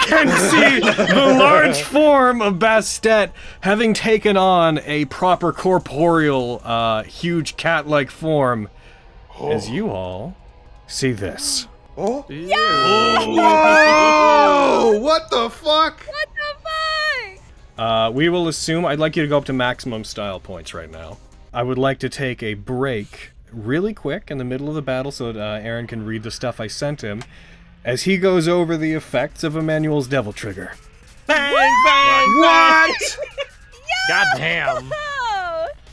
can see the large form of Bastet having taken on a proper corporeal, huge cat-like form, as you all see this. Oh. Whoa! What the fuck? What the fuck? We will assume I'd like you to go up to maximum style points right now. I would like to take a break really quick in the middle of the battle so that Aaron can read the stuff I sent him as he goes over the effects of Emmanuel's Devil Trigger. Bang, bang, What? God damn.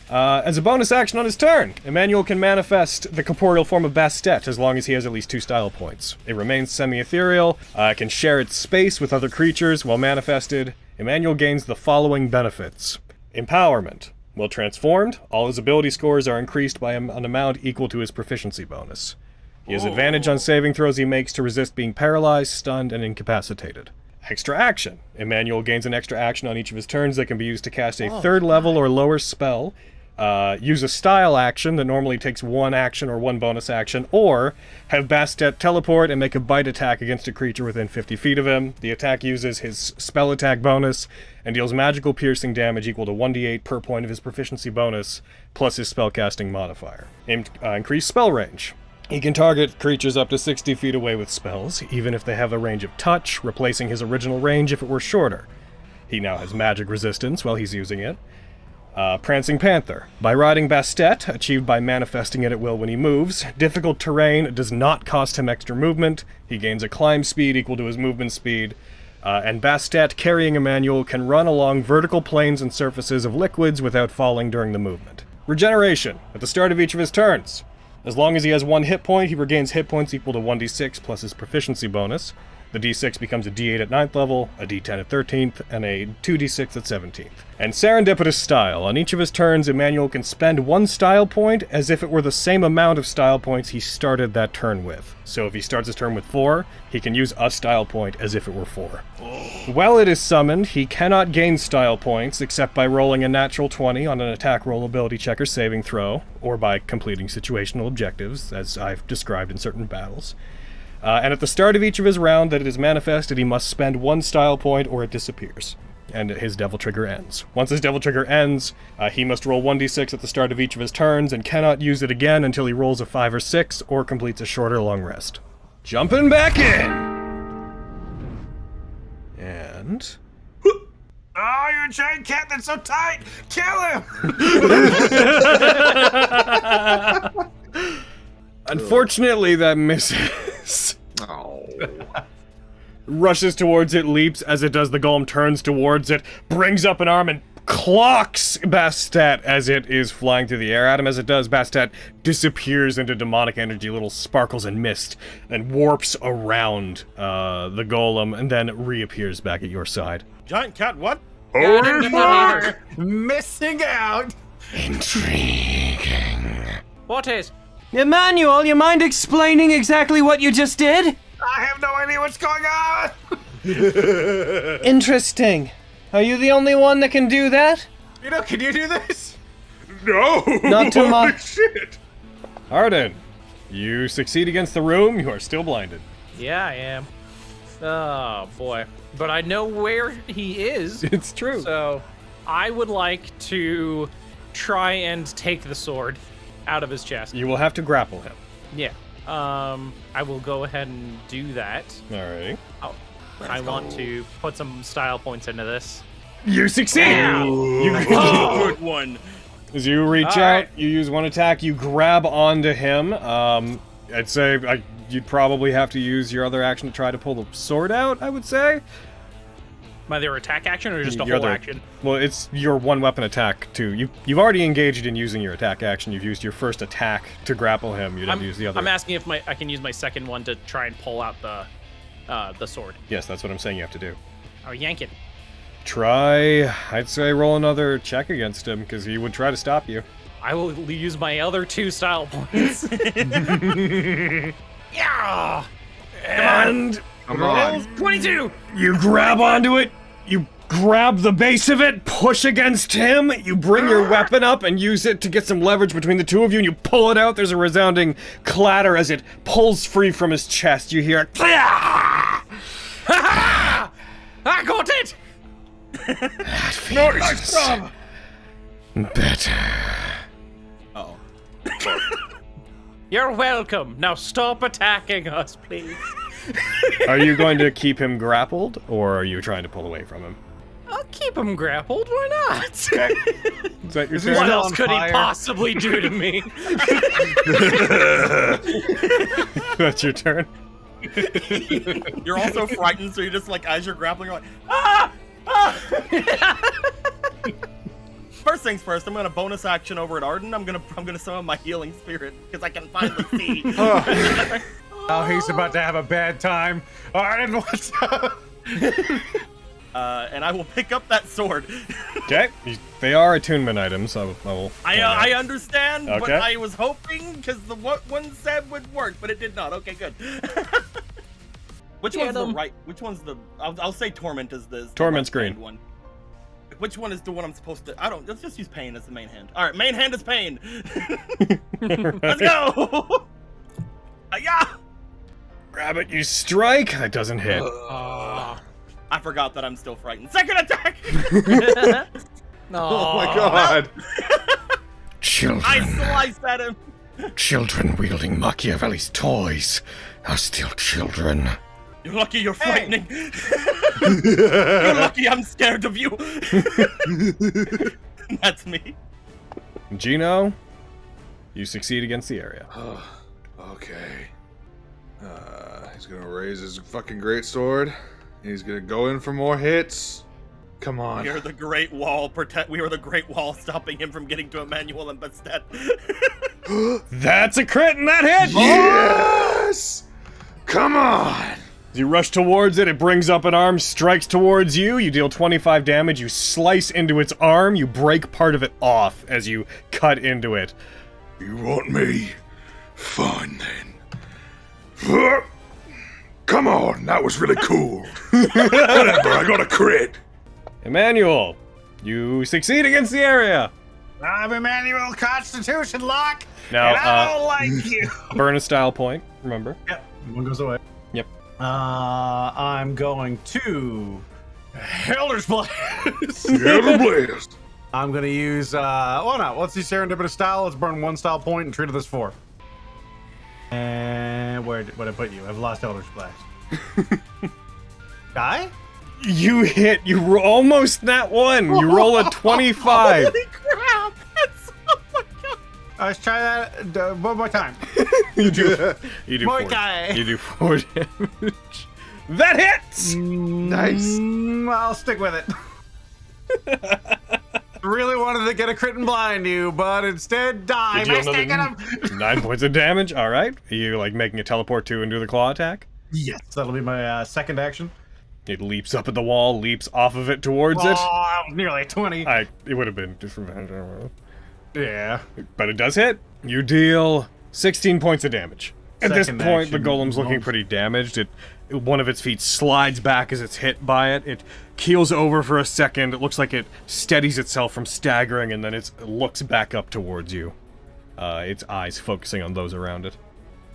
As a bonus action on his turn, Emmanuel can manifest the corporeal form of Bastet as long as he has at least 2 style points. It remains semi-ethereal, can share its space with other creatures while manifested. Emmanuel gains the following benefits. Empowerment. While transformed, all his ability scores are increased by an amount equal to his proficiency bonus. He has advantage on saving throws he makes to resist being paralyzed, stunned, and incapacitated. Extra action. Emmanuel gains an extra action on each of his turns that can be used to cast a 3rd level or lower spell, use a style action that normally takes 1 action or 1 bonus action, or have Bastet teleport and make a bite attack against a creature within 50 feet of him. The attack uses his spell attack bonus and deals magical piercing damage equal to 1d8 per point of his proficiency bonus, plus his spellcasting modifier. Increased spell range. He can target creatures up to 60 feet away with spells, even if they have a range of touch, replacing his original range if it were shorter. He now has magic resistance while he's using it. Prancing Panther. By riding Bastet, achieved by manifesting it at will when he moves, difficult terrain does not cost him extra movement. He gains a climb speed equal to his movement speed. And Bastet, carrying Emmanuel, can run along vertical planes and surfaces of liquids without falling during the movement. Regeneration. At the start of each of his turns. As long as he has 1 hit point, he regains hit points equal to 1d6 plus his proficiency bonus. The d6 becomes a d8 at 9th level, a d10 at 13th, and a 2d6 at 17th. And Serendipitous Style. On each of his turns, Emmanuel can spend 1 style point as if it were the same amount of style points he started that turn with. So if he starts his turn with 4, he can use a style point as if it were 4. While it is summoned, he cannot gain style points except by rolling a natural 20 on an attack roll, ability check, or saving throw, or by completing situational objectives, as I've described in certain battles. And at the start of each of his round that it is manifested, he must spend 1 style point or it disappears. And his devil trigger ends. Once his devil trigger ends, he must roll 1d6 at the start of each of his turns and cannot use it again until he rolls a 5 or 6 or completes a short or long rest. Jumping back in! And... Oh, you're a giant cat that's so tight! Kill him! Unfortunately, that misses. Oh. Rushes towards it, leaps. As it does, the golem turns towards it, brings up an arm and clocks Bastet as it is flying through the air at him. As it does, Bastet disappears into demonic energy, little sparkles and mist, and warps around the golem, and then reappears back at your side. Giant cat, what? Missing out! Intriguing. What is? Emmanuel, you mind explaining exactly what you just did? I have no idea what's going on! Interesting. Are you the only one that can do that? You know, can you do this? No! Not too Holy much. shit! Arden, you succeed against the room. You are still blinded. Yeah, I am. Oh, boy. But I know where he is. It's true. So I would like to try and take the sword out of his chest. You will have to grapple him. Yeah. I will go ahead and do that. Alrighty. I want to put some style points into this. You succeed! Good one. As you reach out, Alright. you use 1 attack, you grab onto him. I'd say you'd probably have to use your other action to try to pull the sword out, I would say. My other attack action or just a Your whole other- action? Well, it's your 1 weapon attack, too. You've already engaged in using your attack action. You've used your first attack to grapple him. You'd have to use the other. I'm asking if I can use my second one to try and pull out the sword. Yes, that's what I'm saying you have to do. I'll yank it. Try, I'd say roll another check against him, because he would try to stop you. I will use my other 2 style points. Yeah! And Come on. 22! you grab onto it, you grab the base of it, push against him, you bring your weapon up and use it to get some leverage between the two of you, and you pull it out. There's a resounding clatter as it pulls free from his chest. You hear it. Ha ha! I got it! That feels better. Oh. You're welcome. Now stop attacking us, please. Are you going to keep him grappled, or are you trying to pull away from him? I'll keep him grappled. Why not? Is that your Is he turn? What still else on could he fire? possibly do to me? That's your turn. You're also frightened, so you're just like, as you're grappling, you're like, ah! Ah! First things first, I'm gonna bonus action over at Arden. I'm gonna summon my healing spirit because I can finally see. Oh, he's about to have a bad time. Arden, what's up? And I will pick up that sword. Okay, they are attunement items. I will. I understand, but Okay. I was hoping because the what one said would work, but it did not. Okay, good. Which one's the right? Which one's the? I'll say Torment is the Torment's right-hand green. one. Which one is the one I'm supposed to? I don't. Let's just use Pain as the main hand. All right, main hand is Pain. Let's go. Yeah. Grab it, you strike. That doesn't hit. I forgot that I'm still frightened. Second attack. Oh my god. Children. I sliced at him. Children wielding Machiavelli's toys are still children. You're lucky you're frightening. You're lucky I'm scared of you. That's me. Gino, you succeed against the area. Okay. He's gonna raise his fucking great sword. He's gonna go in for more hits. Come on. We are the Great Wall. We are the Great Wall, stopping him from getting to Emmanuel and Bastet. That's a crit and that hit! Yes! Come on! As you rush towards it, it brings up an arm, strikes towards you. You deal 25 damage. You slice into its arm. You break part of it off as you cut into it. You want me? Fine then. Come on, that was really cool. Whatever, I got a crit. Emmanuel, you succeed against the area. I'm Emmanuel Constitution Lock, Now, and I don't like you. Burn a style point, remember. Yep. One goes away. Yep. I'm going to Elder's Blast. Elder Blast. I'm gonna use well no, let's do serendipitous style. Let's burn 1 style point and treat it as 4. And where'd I put you? I've lost Elder's Blast. Die? You hit. You almost Nat 1. You roll a 25. Holy crap! Oh my god! Let's try that one more time. You do 4. Moikai. You do 4 damage. That hits. Nice. I'll stick with it. Really wanted to get a crit and blind you, but instead die You by deal sticking him. 9 points of damage. All right. Are you like making a teleport to and do the claw attack? Yes, that'll be my second action. It leaps up at the wall, leaps off of it towards it. Oh, nearly 20. It would have been disadvantage. Yeah. But it does hit. You deal 16 points of damage. At this Second point, the action. golem's looking pretty damaged. One of its feet slides back as it's hit by it. It keels over for a second. It looks like it steadies itself from staggering, and then it looks back up towards you. Its eyes focusing on those around it.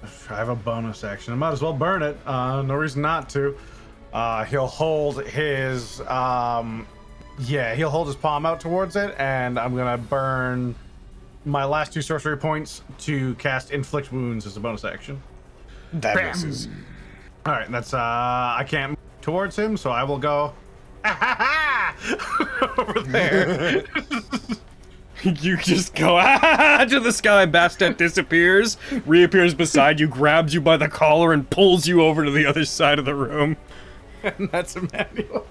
I have a bonus action. I might as well burn it. No reason not to. He'll hold his he'll hold his palm out towards it, and I'm gonna burn my last 2 sorcery points to cast Inflict Wounds as a bonus action. That Bam. misses. All right, that's I can't move towards him, so I will go over there. You just go to the sky. Bastet disappears, reappears beside you, grabs you by the collar, and pulls you over to the other side of the room. And that's Emmanuel.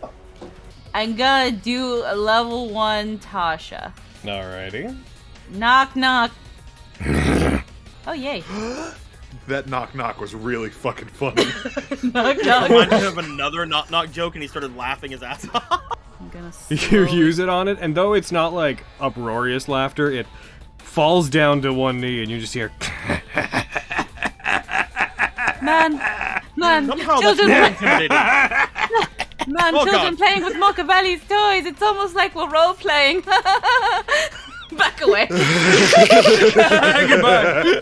I'm gonna do a level 1 Tasha. Alrighty. Knock knock. Oh yay. That knock knock was really fucking funny. Knock knock. Reminded of another knock knock joke, and he started laughing his ass off. I'm gonna You use it on it, and though it's not like uproarious laughter, it falls down to one knee, and you just hear. Man, Somehow that's children, more intimidating. man, Oh, children God. playing with Machiavelli's toys. It's almost like we're role playing. Back away. Goodbye.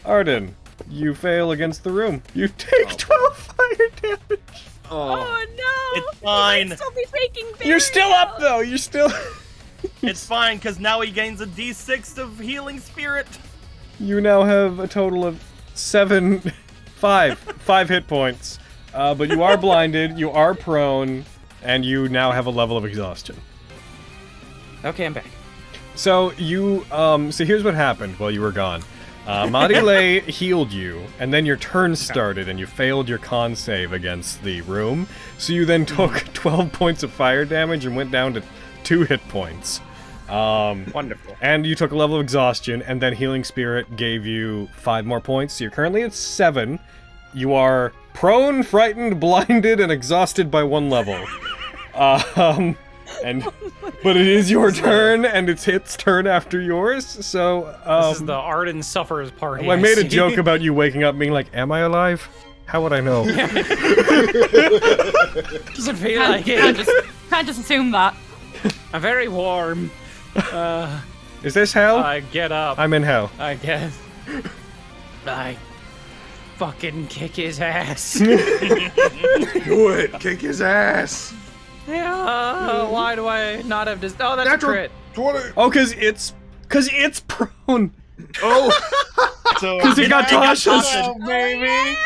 Arden, you fail against the room. You take 12 fire damage. Oh no! It's fine. I'd still be taking You're still up, though. You're still. It's fine, because now he gains a d6 of healing spirit. You now have a total of 5 hit points. But you are blinded, you are prone, and you now have a level of exhaustion. Okay, I'm back. So you, so here's what happened while you were gone. Marile healed you, and then your turn started, and you failed your con save against the room. So you then took 12 points of fire damage and went down to 2 hit points. Wonderful. And you took a level of exhaustion, and then Healing Spirit gave you 5 more points. So you're currently at 7. You are prone, frightened, blinded, and exhausted by 1 level. But it is your turn, and it's its turn after yours. So This is the Arden Suffers party. I made a see. joke about you waking up being like, "Am I alive? How would I know?" Doesn't feel like it. Can't just assume that. I'm very warm. Is this hell? I get up. I'm in hell. I guess. I fucking kick his ass. Do it. Kick his ass. Yeah. Why do I not have this? Oh, that's a Natural crit. 20. Oh, cause it's prone. Oh. So Because it got Tasha's. Oh, baby.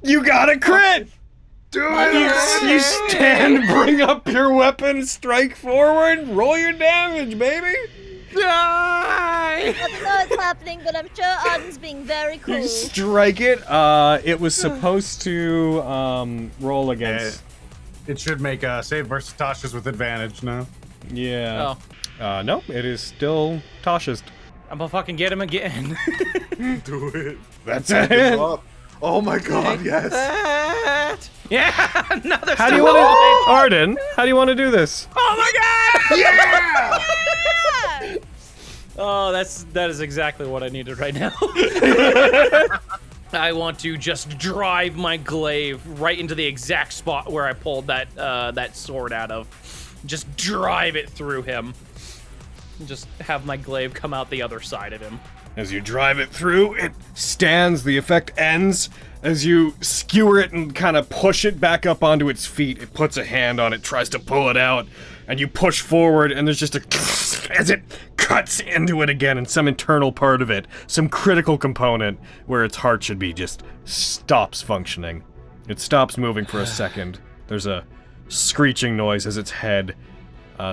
You got a crit. Do You it. stand, bring up your weapon, strike forward, roll your damage, baby. Die. I don't know what's happening, but I'm sure Arden's being very cool. You strike it. It was supposed to roll against. It should make a save versus Tasha's with advantage now. Yeah. No, it is still Tasha's. I'm gonna fucking get him again. Do it. That's Back it. him up. Oh my god, yes. That. Yeah. Another. How do you want to, Arden? How do you want to do this? Oh my god. Yeah! Oh, that is exactly what I needed right now. I want to just drive my glaive right into the exact spot where I pulled that that sword out of. Just drive it through him. Just have my glaive come out the other side of him. As you drive it through, it stands, the effect ends. As you skewer it and kind of push it back up onto its feet, it puts a hand on it, tries to pull it out, and you push forward, and there's just a as it cuts into it again, and some internal part of it, some critical component where its heart should be, just stops functioning. It stops moving for a second. There's a screeching noise as its head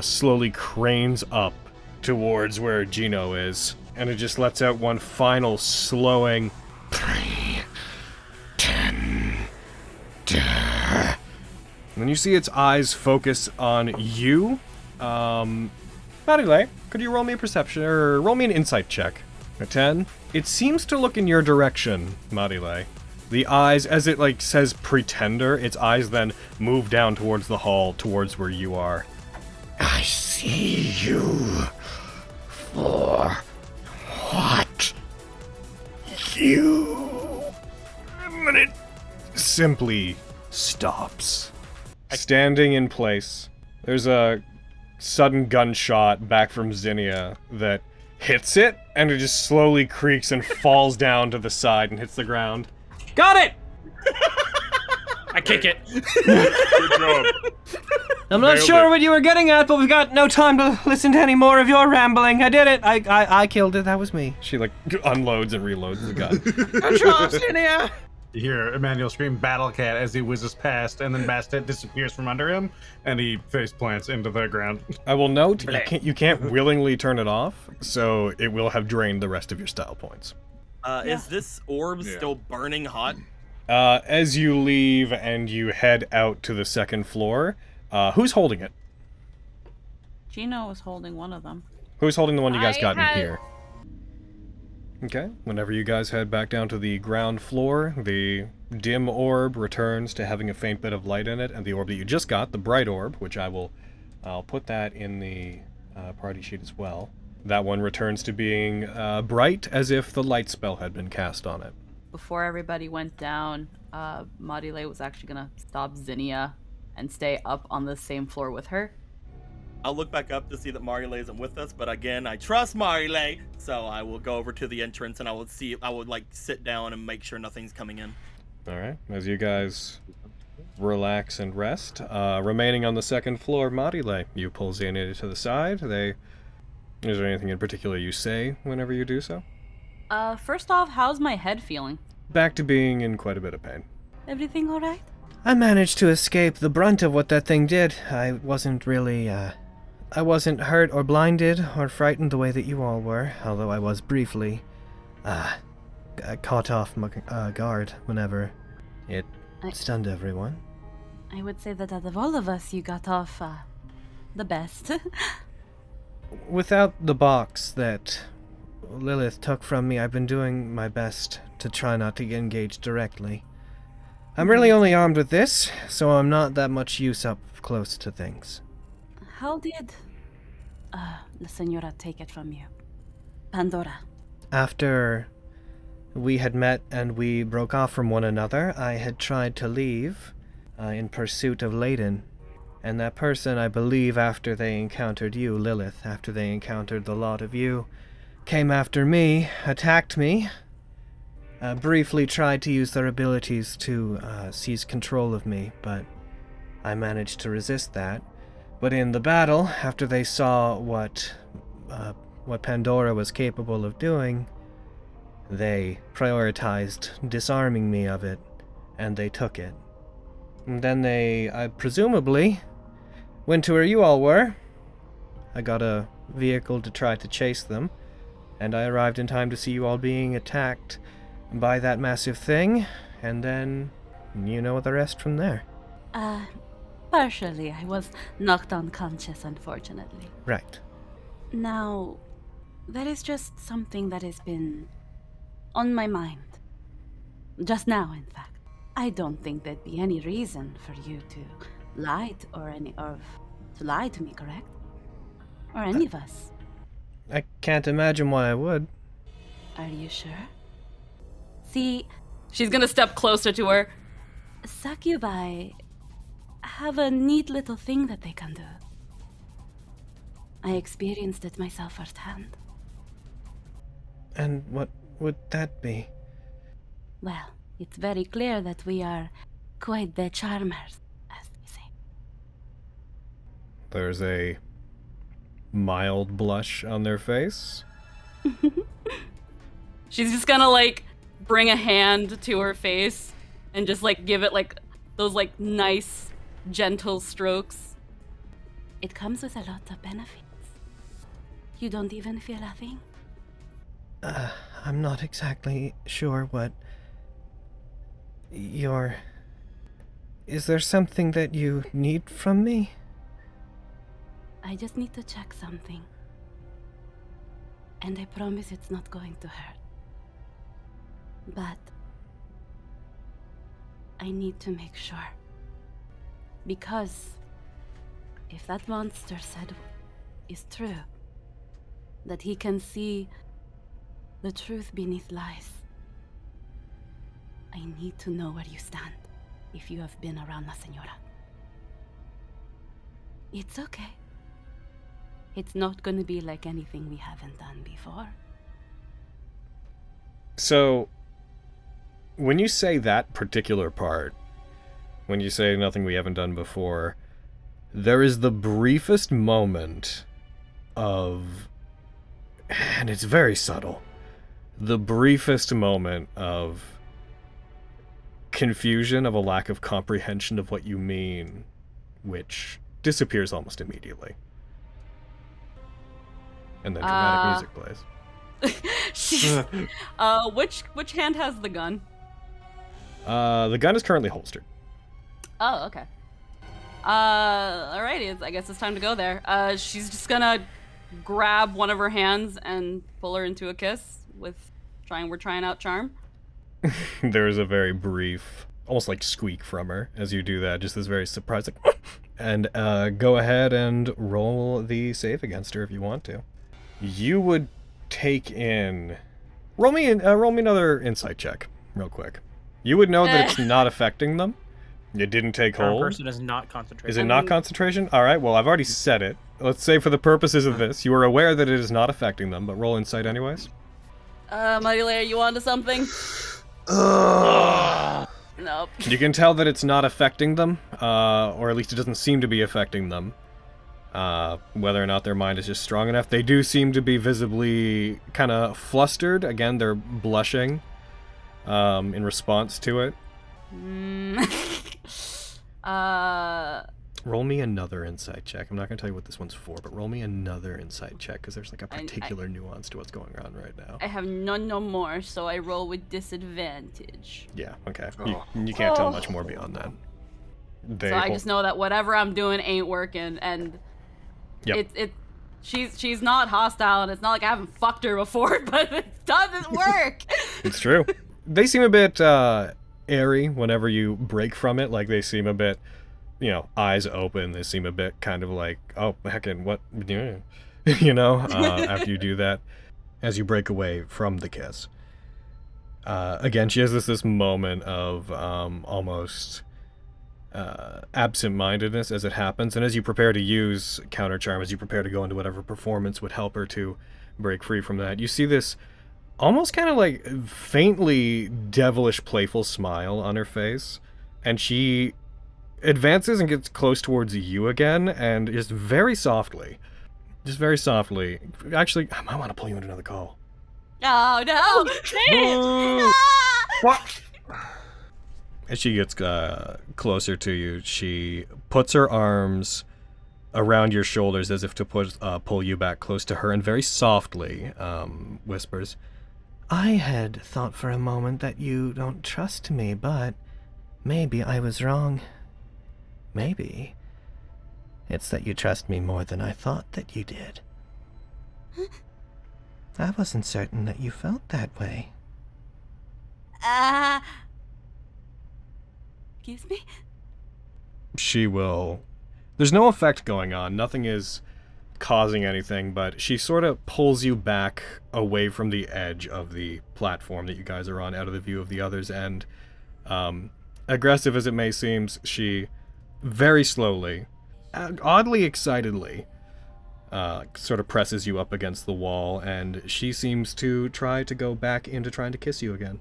slowly cranes up towards where Gino is, and it just lets out one final slowing 3, 10, and then you see its eyes focus on you. Marile, could you roll me a perception, or roll me an insight check? A 10? It seems to look in your direction, Marile. The eyes, as it, like, says pretender, its eyes then move down towards the hall, towards where you are. I see you. For what? You... And it simply stops. Standing in place, there's a sudden gunshot back from Zinnia that hits it, and it just slowly creaks and falls down to the side and hits the ground. Got it! I kick it. Good job. I'm not Nailed sure it. what you were getting at, but we've got no time to listen to any more of your rambling. I did it. I killed it. That was me. She, like, unloads and reloads the gun. You hear Emmanuel scream "Battle Cat" as he whizzes past, and then Bastet disappears from under him, and he face plants into the ground. I will note, you can't willingly turn it off, so it will have drained the rest of your style points. Is this orb still burning hot? As you leave and you head out to the second floor, who's holding it? Gino was holding one of them. Who's holding the one you guys got in had- here? Okay, whenever you guys head back down to the ground floor, the dim orb returns to having a faint bit of light in it, and the orb that you just got, the bright orb, which I'll put that in the party sheet as well. That one returns to being bright, as if the light spell had been cast on it. Before everybody went down, Marile was actually gonna stop Zinnia and stay up on the same floor with her. I'll look back up to see that Marile isn't with us, but again, I trust Marile, so I will go over to the entrance and I would like sit down and make sure nothing's coming in. Alright, as you guys relax and rest, remaining on the second floor, Marile, you pull Zinnia to the side. Is there anything in particular you say whenever you do so? First off, how's my head feeling? Back to being in quite a bit of pain. Everything alright? I managed to escape the brunt of what that thing did. I wasn't really, I wasn't hurt or blinded or frightened the way that you all were, although I was briefly, caught off my guard whenever it stunned everyone. I would say that out of all of us, you got off, the best. Without the box that Lilith took from me, I've been doing my best to try not to get engaged directly. I'm really only armed with this, so I'm not that much use up close to things. How did, the Senora take it from you? Pandora. After we had met and we broke off from one another, I had tried to leave in pursuit of Layden. And that person, I believe, after they encountered you, Lilith, after they encountered the lot of you, came after me, attacked me, briefly tried to use their abilities to seize control of me, but I managed to resist that. But in the battle, after they saw what Pandora was capable of doing, they prioritized disarming me of it, and they took it. And then they, presumably, went to where you all were. I got a vehicle to try to chase them, and I arrived in time to see you all being attacked by that massive thing, and then you know the rest from there. Partially. I was knocked unconscious, unfortunately. Right. Now, that is just something that has been on my mind. Just now, in fact. I don't think there'd be any reason for you to lie to lie to me, correct? Or any of us. I can't imagine why I would. Are you sure? See, she's gonna step closer to her. Succubi have a neat little thing that they can do. I experienced it myself firsthand. And what would that be? Well, it's very clear that we are quite the charmers, as we say. There's a mild blush on their face. She's just gonna, like, bring a hand to her face and just, like, give it, like, those, like, nice, gentle strokes. It comes with a lot of benefits. You don't even feel a thing? I'm not exactly sure what your... Is there something that you need from me? I just need to check something. And I promise it's not going to hurt. But I need to make sure. Because if that monster said is true, that he can see the truth beneath lies, I need to know where you stand if you have been around La Señora. It's okay. It's not going to be like anything we haven't done before. So, when you say that particular part, when you say nothing we haven't done before, there is the briefest moment of, and it's very subtle, the briefest moment of confusion, of a lack of comprehension of what you mean, which disappears almost immediately. And then dramatic music plays. Which hand has the gun? The gun is currently holstered. Oh, okay. Alrighty, I guess it's time to go there. She's just gonna grab one of her hands and pull her into a kiss we're trying out charm. There is a very brief, almost like squeak from her as you do that, just this very surprising. And go ahead and roll the save against her if you want to. You would take in... Roll me another insight check, real quick. You would know that it's not affecting them. It didn't take hold. Person is not concentration. Is it not concentration? All right, well, I've already said it. Let's say for the purposes of this, you are aware that it is not affecting them, but roll insight anyways. Mighty Lair, you onto something? Nope. You can tell that it's not affecting them, or at least it doesn't seem to be affecting them. Whether or not their mind is just strong enough. They do seem to be visibly kind of flustered. Again, they're blushing in response to it. Roll me another insight check. I'm not going to tell you what this one's for, but roll me another insight check, because there's like a particular nuance to what's going on right now. I have none no more, so I roll with disadvantage. Yeah, okay. You can't tell much more beyond that. So I just know that whatever I'm doing ain't working, and yep. She's not hostile, and it's not like I haven't fucked her before, but it doesn't work. It's true. They seem a bit airy whenever you break from it. Like, they seem a bit, eyes open. They seem a bit kind of like, oh, heckin', what, after you do that, as you break away from the kiss. Again, she has this moment of almost absent-mindedness as it happens, and as you prepare to use counter charm, as you prepare to go into whatever performance would help her to break free from that, you see this almost kind of like faintly devilish playful smile on her face, and she advances and gets close towards you again, and just very softly, actually, I might want to pull you into another call. Oh no! What? As she gets closer to you, she puts her arms around your shoulders as if to pull you back close to her, and very softly whispers, I had thought for a moment that you don't trust me, but maybe I was wrong. Maybe it's that you trust me more than I thought that you did. I wasn't certain that you felt that way. Excuse me? She will... There's no effect going on. Nothing is causing anything, but she sort of pulls you back away from the edge of the platform that you guys are on, out of the view of the others, and aggressive as it may seem, she very slowly, oddly excitedly, sort of presses you up against the wall, and she seems to try to go back into trying to kiss you again.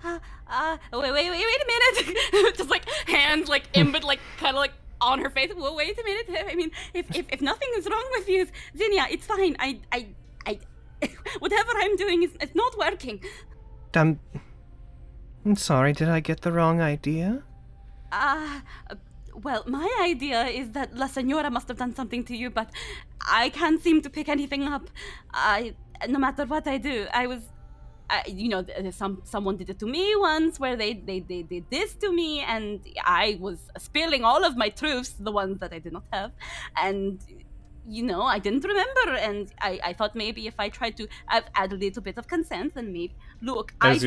Wait a minute. Just like hands like in, but like kind of like on her face. Well, wait a minute. I mean, if nothing is wrong with you, Zinnia, it's fine. I whatever I'm doing it's not working. I'm sorry, did I get the wrong idea? Well, my idea is that La Senora must have done something to you, but I can't seem to pick anything up. No matter what I do, someone did it to me once, where they did this to me, and I was spilling all of my truths, the ones that I did not have, and I didn't remember, and I thought maybe if I tried to add a little bit of consent, then maybe as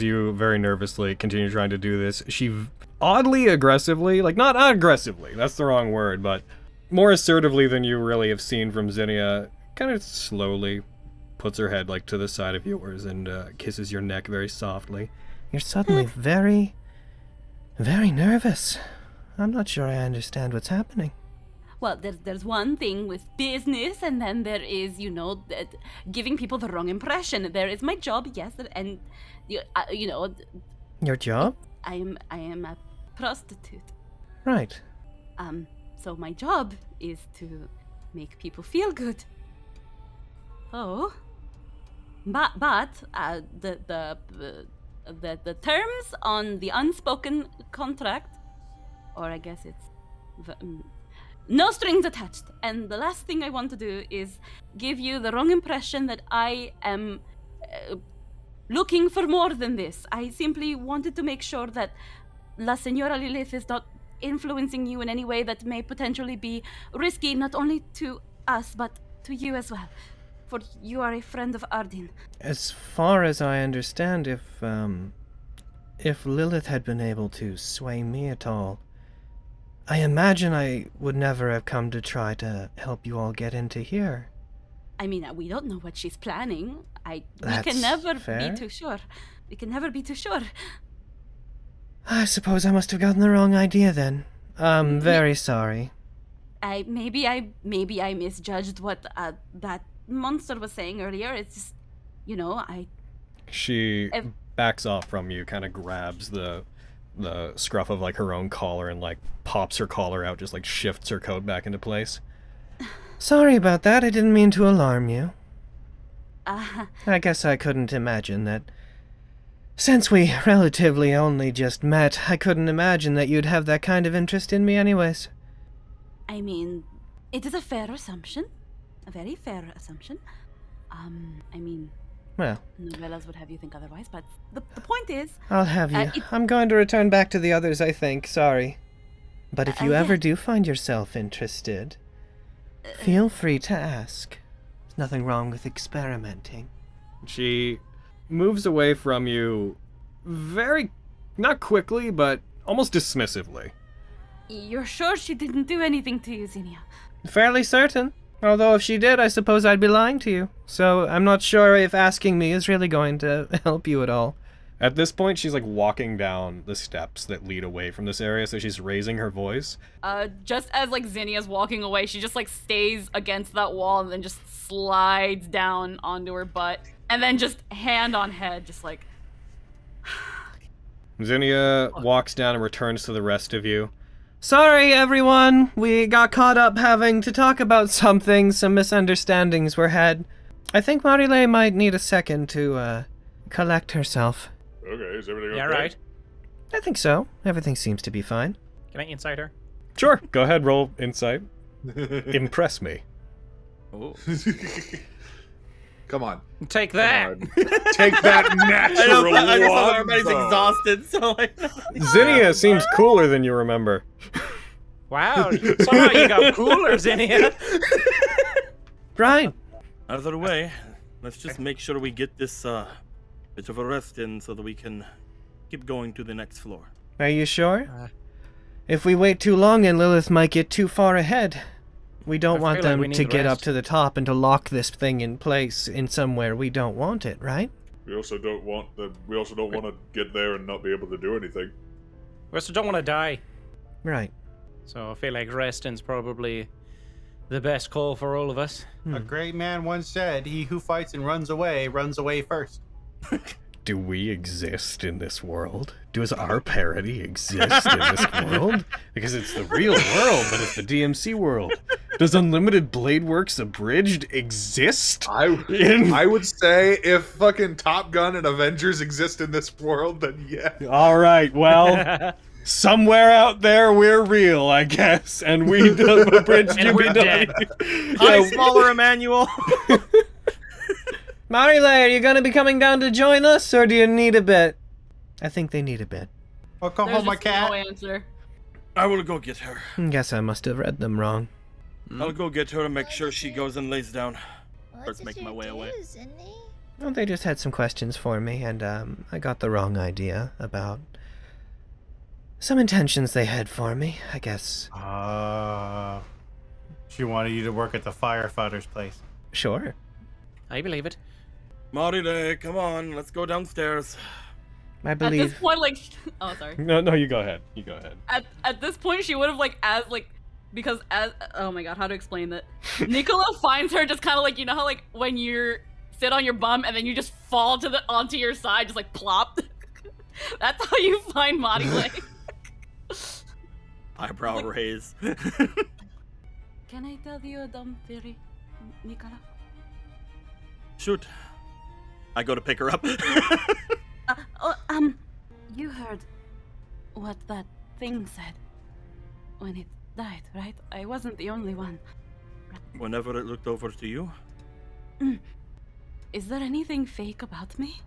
you very nervously continue trying to do this, she oddly aggressively, like not aggressively, that's the wrong word, but more assertively than you really have seen from Zinnia, kind of slowly puts her head like to the side of yours and kisses your neck very softly. You're suddenly very, very nervous. I'm not sure I understand what's happening. Well, there's one thing with business, and then there is, giving people the wrong impression. There is my job, yes, and Your job? I am a prostitute. Right. So my job is to make people feel good. Oh, but the terms on the unspoken contract, or I guess it's no strings attached. And the last thing I want to do is give you the wrong impression that I am looking for more than this. I simply wanted to make sure that La Senora Lilith is not influencing you in any way that may potentially be risky, not only to us, but to you as well. For you are a friend of Ardyn. As far as I understand, if Lilith had been able to sway me at all, I imagine I would never have come to try to help you all get into here. I mean, we don't know what she's planning. We That's can never fair. be too sure. We can never be too sure. I suppose I must have gotten the wrong idea then. I'm very sorry. Maybe I misjudged what that monster was saying earlier. It's just, She backs off from you, kind of grabs the scruff of like her own collar and like pops her collar out, just like shifts her coat back into place. Sorry about that, I didn't mean to alarm you. I guess I couldn't imagine that. Since we relatively only just met, I couldn't imagine that you'd have that kind of interest in me anyways. I mean, it is a fair assumption. A very fair assumption. Well, novellas would have you think otherwise, but the point is... I'll have you. I'm going to return back to the others, I think. Sorry. But if you ever do find yourself interested, feel free to ask. There's nothing wrong with experimenting. She moves away from you very, not quickly, but almost dismissively. You're sure she didn't do anything to you, Zinnia? Fairly certain. Although if she did, I suppose I'd be lying to you. So I'm not sure if asking me is really going to help you at all. At this point, she's like walking down the steps that lead away from this area, so she's raising her voice. Just as like Zinnia's walking away, she just like stays against that wall and then just slides down onto her butt. And then just hand on head, just like... Zinnia walks down and returns to the rest of you. Sorry, everyone. We got caught up having to talk about something. Some misunderstandings were had. I think Marilei might need a second to, collect herself. Okay, is everything okay? Yeah, right. I think so. Everything seems to be fine. Can I insight her? Sure, go ahead, roll insight. Impress me. Oh. Come on. Take that! Take that natural one. I just thought everybody's exhausted, so like... Zinnia seems cooler than you remember. Wow, somehow you got cooler, Zinnia. Right. Either way, let's just make sure we get this bit of a rest in so that we can keep going to the next floor. Are you sure? If we wait too long and Lilith might get too far ahead. We don't want them to get up to the top and to lock this thing in place in somewhere we don't want it, right? We also don't want to get there and not be able to do anything. We also don't want to die. Right. So I feel like resting's probably the best call for all of us. A great man once said, "He who fights and runs away first." Do we exist in this world? Does our parody exist in this world? Because it's the real world, but it's the DMC world. Does Unlimited Blade Works Abridged exist? I would say if fucking Top Gun and Avengers exist in this world, then yeah. All right, well, somewhere out there we're real, I guess, and we abridged And we're dead. Hi, smaller Emmanuel. Marile, are you gonna be coming down to join us, or do you need a bit? I think they need a bit. I'll come There's home, my just cat. no answer. I will go get her. Guess I must have read them wrong. I'll go get her and make sure she goes and lays down. What Let's did make you my way do, away. Zinni? Well, they just had some questions for me, and I got the wrong idea about some intentions they had for me, I guess. She wanted you to work at the firefighter's place. Sure. I believe it. Marile, come on, let's go downstairs. I At this believe. point, like, oh sorry. No, you go ahead. You go ahead. At this point, she would have because oh my god, how to explain that? Nicola finds her just kind of like, you know how like when you sit on your bum and then you just fall onto your side, just like plop. That's how you find Marile. Eyebrow raise. Can I tell you a dumb theory, Nicola? Shoot. I go to pick her up. You heard what that thing said when it died, right? I wasn't the only one. Whenever it looked over to you, Is there anything fake about me?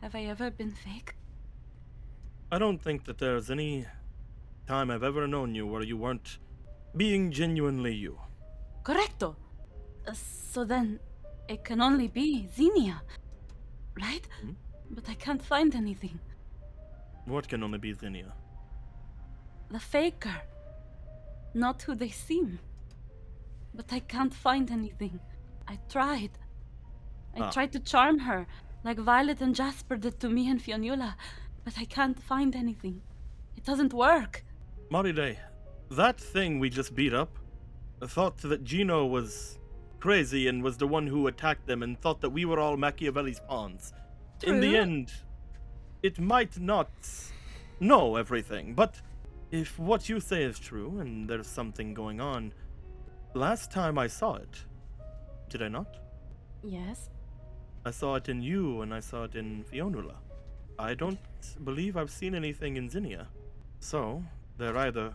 Have I ever been fake? I don't think that there's any time I've ever known you where you weren't being genuinely you. Correcto. So then, it can only be Xenia, right? Hmm? But I can't find anything. What can only be Zinnia? The faker. Not who they seem. But I can't find anything. I tried. I tried to charm her, like Violet and Jasper did to me and Fionnuala, but I can't find anything. It doesn't work. Marile, that thing we just beat up thought that Gino was crazy and was the one who attacked them and thought that we were all Machiavelli's pawns. In the True. end, it might not know everything, but if what you say is true and there's something going on, last time I saw it, did I not? Yes. I saw it in you and I saw it in Fionnuala. I don't believe I've seen anything in Zinnia. So, they're either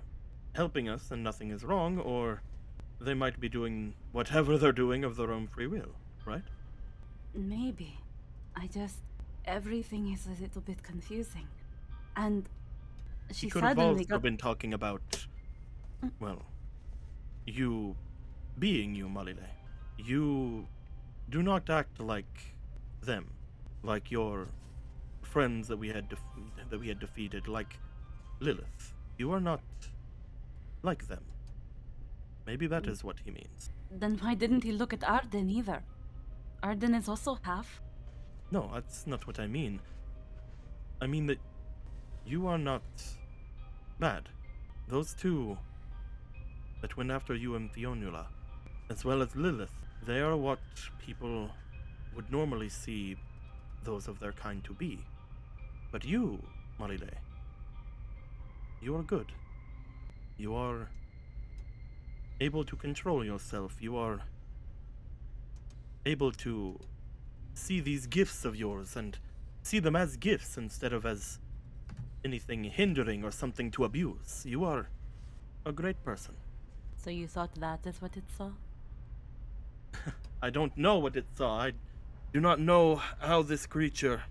helping us and nothing is wrong, or they might be doing whatever they're doing of their own free will, right? Maybe. Everything is a little bit confusing. And she She could have suddenly also got... been talking about, well, you being you, Marile. You do not act like them, like your friends that we had defeated, like Lilith. You are not like them. Maybe that is what he means. Then why didn't he look at Arden either? Arden is also half. No, that's not what I mean. I mean that you are not bad. Those two that went after you and Fionnuala, as well as Lilith, they are what people would normally see those of their kind to be. But you, Marile, you are good. You are able to control yourself. You are able to see these gifts of yours and see them as gifts instead of as anything hindering or something to abuse. You are a great person. So you thought that is what it saw? I don't know what it saw. I do not know how this creature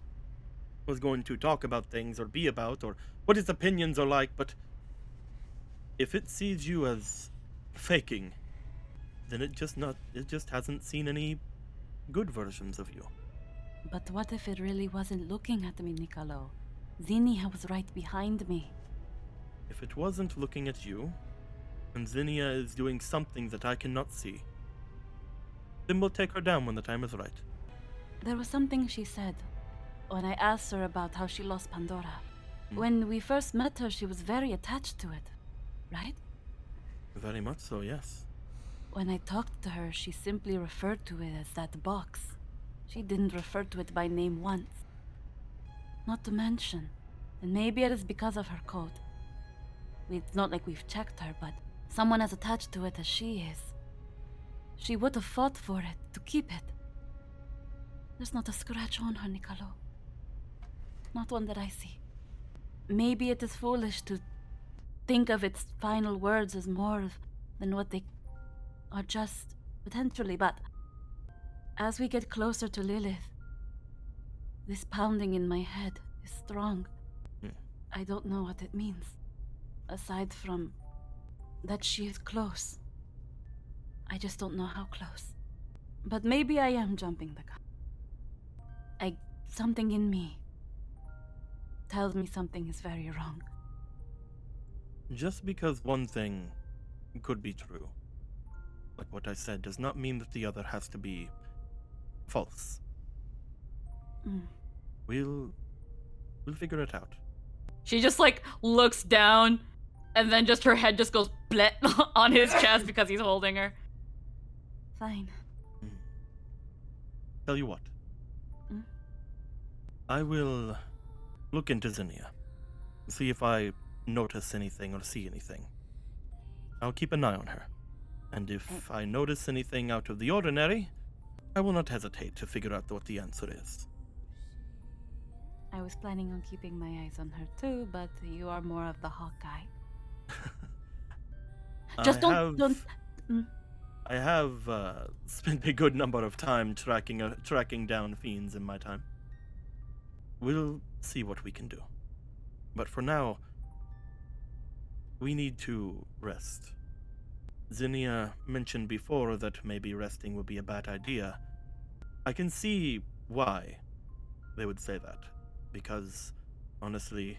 was going to talk about things or be about or what its opinions are like, but if it sees you as faking, then it just hasn't seen any good versions of you. But what if it really wasn't looking at me, Nicolo? Zinnia was right behind me. If it wasn't looking at you, and Zinnia is doing something that I cannot see, then we'll take her down when the time is right. There was something she said when I asked her about how she lost Pandora. When we first met her, she was very attached to it, right? Very much so, yes. when I talked to her, she simply referred to it as that box. She didn't refer to it by name once. Not to mention, and maybe it is because of her code. It's not like we've checked her, but someone as attached to it as she is. She would have fought for it, to keep it. There's not a scratch on her, Nicolo. Not one that I see. Maybe it is foolish to think of its final words as more than what they are just, potentially, but as we get closer to Lilith, this pounding in my head is strong. I don't know what it means, aside from that she is close. I just don't know how close. But maybe I am jumping the gun. Something in me tells me something is very wrong. Just because one thing could be true, like what I said, does not mean that the other has to be false. We'll figure it out. She just like looks down, and then just her head just goes bleh on his chest because he's holding her. Fine. Tell you what. I will look into Zinnia. See if I notice anything or see anything. I'll keep an eye on her. And if I notice anything out of the ordinary, I will not hesitate to figure out what the answer is. I was planning on keeping my eyes on her too, but you are more of the Hawkeye. Just don't. I have spent a good number of time tracking down fiends in my time. We'll see what we can do. But for now, we need to rest. Zinnia mentioned before that maybe resting would be a bad idea. I can see why they would say that. Because, honestly,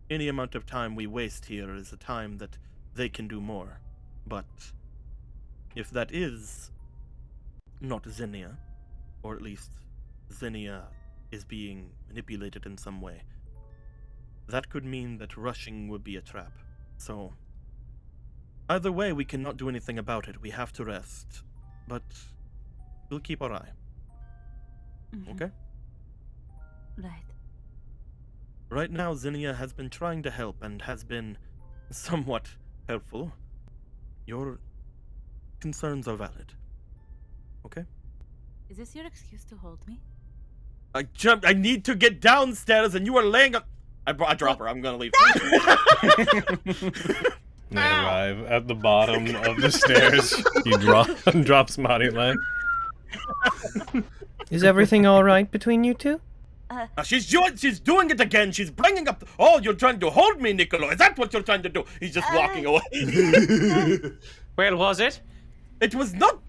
any amount of time we waste here is a time that they can do more. But if that is not Zinnia, or at least Zinnia is being manipulated in some way, that could mean that rushing would be a trap. So, either way, we cannot do anything about it. We have to rest. But we'll keep our eye. Okay? Right. Right now, Zinnia has been trying to help and has been somewhat helpful. Your concerns are valid. Okay? Is this your excuse to hold me? I need to get downstairs and you are laying up. I drop her. I'm gonna leave. They arrive at the bottom of the stairs. You drops Monty leg. Is everything all right between you two? She's doing it again. She's bringing up. Oh, you're trying to hold me, Niccolo. Is that what you're trying to do? He's just walking away. Well, was it? It was not.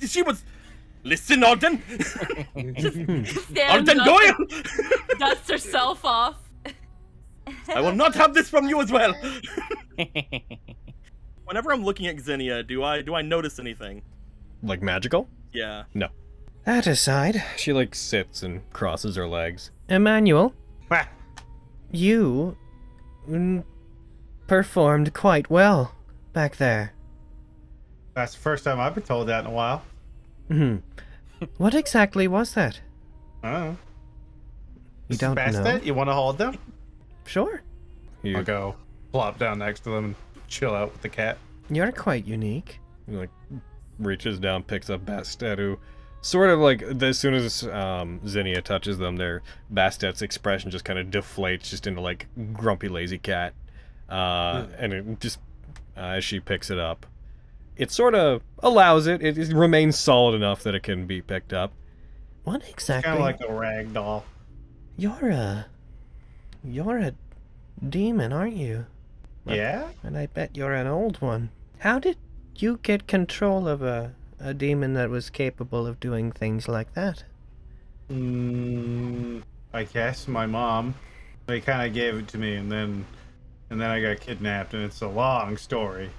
She was. Listen, Alden. Alden Up, Doyle. dusts herself off. I will not have this from you as well. Whenever I'm looking at Zinnia, do I notice anything? Like magical? Yeah. No. That aside, She like sits and crosses her legs. Emmanuel, Ah, you performed quite well back there. that's the first time I've been told that in a while. What exactly was that? I don't know. You don't know? Bastet, you want to hold them? Sure. You I'll go plop down next to them and chill out with the cat. You're quite unique. like reaches down, picks up Bastet, who sort of like as soon as Zinnia touches them, their Bastet's expression just kind of deflates just into like grumpy lazy cat, and it just as she picks it up, it sort of allows it. It remains solid enough that it can be picked up. What exactly? Kind of like a rag doll. You're a demon, aren't you? Yeah? And I bet you're an old one. How did you get control of a demon that was capable of doing things like that? I guess my mom. They kind of gave it to me, and then I got kidnapped, and it's a long story.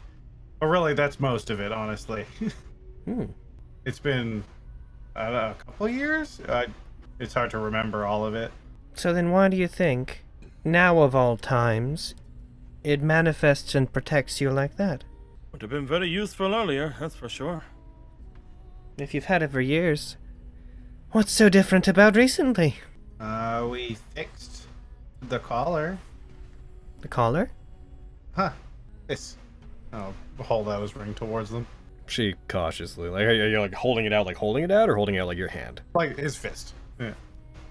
But really, that's most of it, honestly. It's been I don't know, a couple of years. It's hard to remember all of it. So then why do you think, now of all times, it manifests and protects you like that? Would have been very useful earlier, that's for sure. If you've had it for years, what's so different about recently? We fixed the collar. The collar? Huh. This. Oh, hold out his ring towards them. She cautiously, like, are you like holding it out, or holding it out like your hand? Like his fist. Yeah.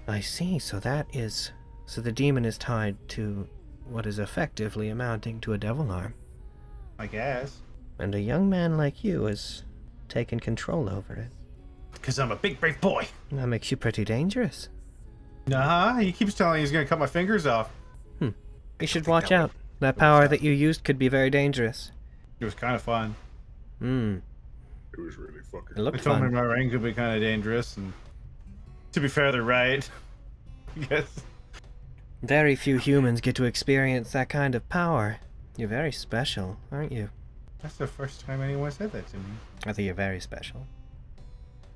I see, so the demon is tied to what is effectively amounting to a devil arm. I guess. And a young man like you has taken control over it. Because I'm a big, brave boy. That makes you pretty dangerous. Nah, he keeps telling me he's gonna cut my fingers off. You should watch out. That power that you used could be very dangerous. It was kind of fun. It was really fucking. It looked They told fun. me my ring could be kind of dangerous, and to be fair, they're right. I guess. Very few humans get to experience that kind of power. You're very special, aren't you? That's the first time anyone said that to me. I think you're very special.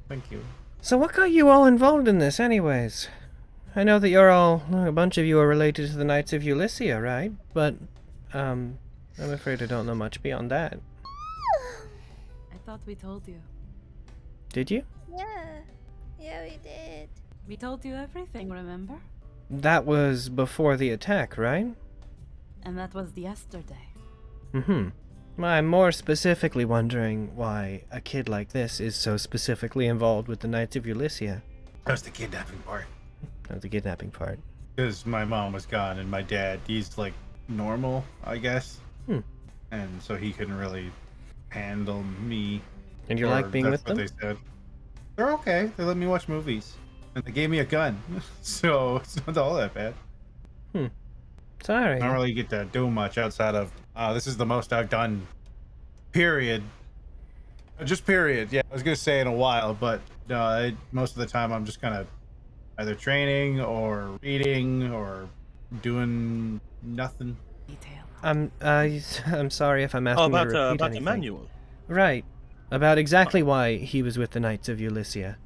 Thank you. So what got you all involved in this anyways? I know that a bunch of you are related to the Knights of Ulyssia, right? But, I'm afraid I don't know much beyond that. I thought we told you. Did you? Yeah, we did. We told you everything, remember? That was before the attack, right? And that was yesterday. I'm more specifically wondering why a kid like this is so specifically involved with the Knights of Ulyssia. That's the kidnapping part. That's the kidnapping part. Because my mom was gone and my dad, he's like normal, I guess. And so he couldn't really handle me. And you like being with them? That's what they said. They're okay. They let me watch movies. And they gave me a gun. So it's not all that bad. Sorry. I don't really get to do much outside of, this is the most I've done, period. Just period. Yeah, I was going to say in a while, but most of the time I'm just kind of either training or reading or doing nothing. I'm sorry if I'm asking you to repeat about anything. Emmanuel. Right. About exactly why he was with the Knights of Ulyssia.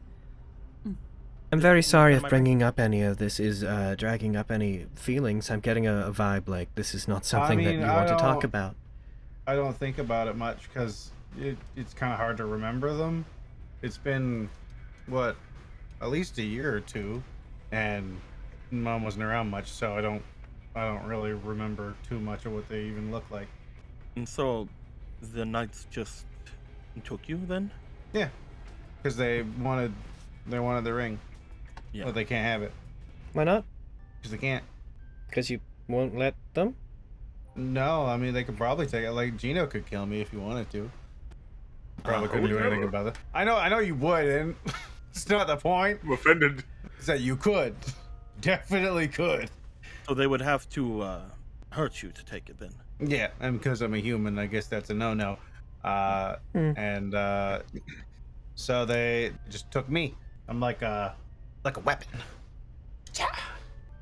I'm very sorry if bringing up any of this is dragging up any feelings. I'm getting a vibe like this is not something that you want to talk about. I don't think about it much because it's kind of hard to remember them. It's been, what, at least a year or two, and Mom wasn't around much, so I don't really remember too much of what they even look like. And so, the knights just took you then? Yeah, because they wanted the ring. Yeah. But they can't have it. Why not? Because they can't. Because you won't let them? No, I mean, they could probably take it. Like, Gino could kill me if he wanted to. Probably couldn't do anything about it. I know you wouldn't. It's not the point. I'm offended. It's that you could. Definitely could. So they would have to hurt you to take it then? Yeah, and because I'm a human, I guess that's a no-no. And so they just took me. I'm like a weapon.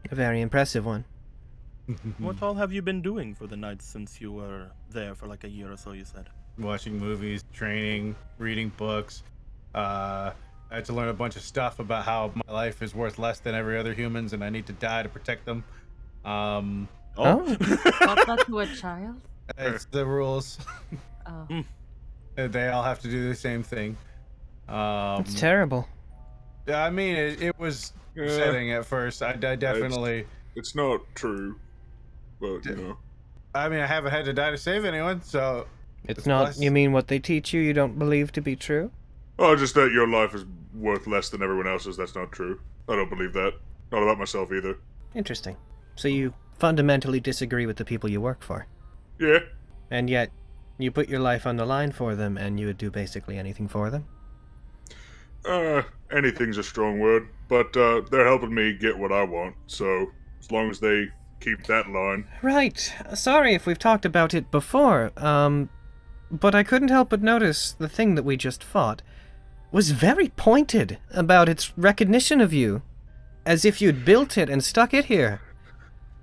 A very impressive one. What all have you been doing for the knights since you were there for like a year or so, you said? Watching movies, training, reading books. I had to learn a bunch of stuff about how my life is worth less than every other human's and I need to die to protect them. Oh. Taught that to a child? It's the rules. Oh. They all have to do the same thing. It's terrible. I mean, it was upsetting at first. I definitely... It's not true, but, you know. I mean, I haven't had to die to save anyone, so... It's not... blessed. You mean what they teach you don't believe to be true? Oh, just that your life is worth less than everyone else's. That's not true. I don't believe that. Not about myself either. Interesting. So you fundamentally disagree with the people you work for? Yeah. And yet, you put your life on the line for them, and you would do basically anything for them? Anything's a strong word, but they're helping me get what I want, so as long as they keep that line. Right. Sorry if we've talked about it before, but I couldn't help but notice the thing that we just fought was very pointed about its recognition of you, as if you'd built it and stuck it here.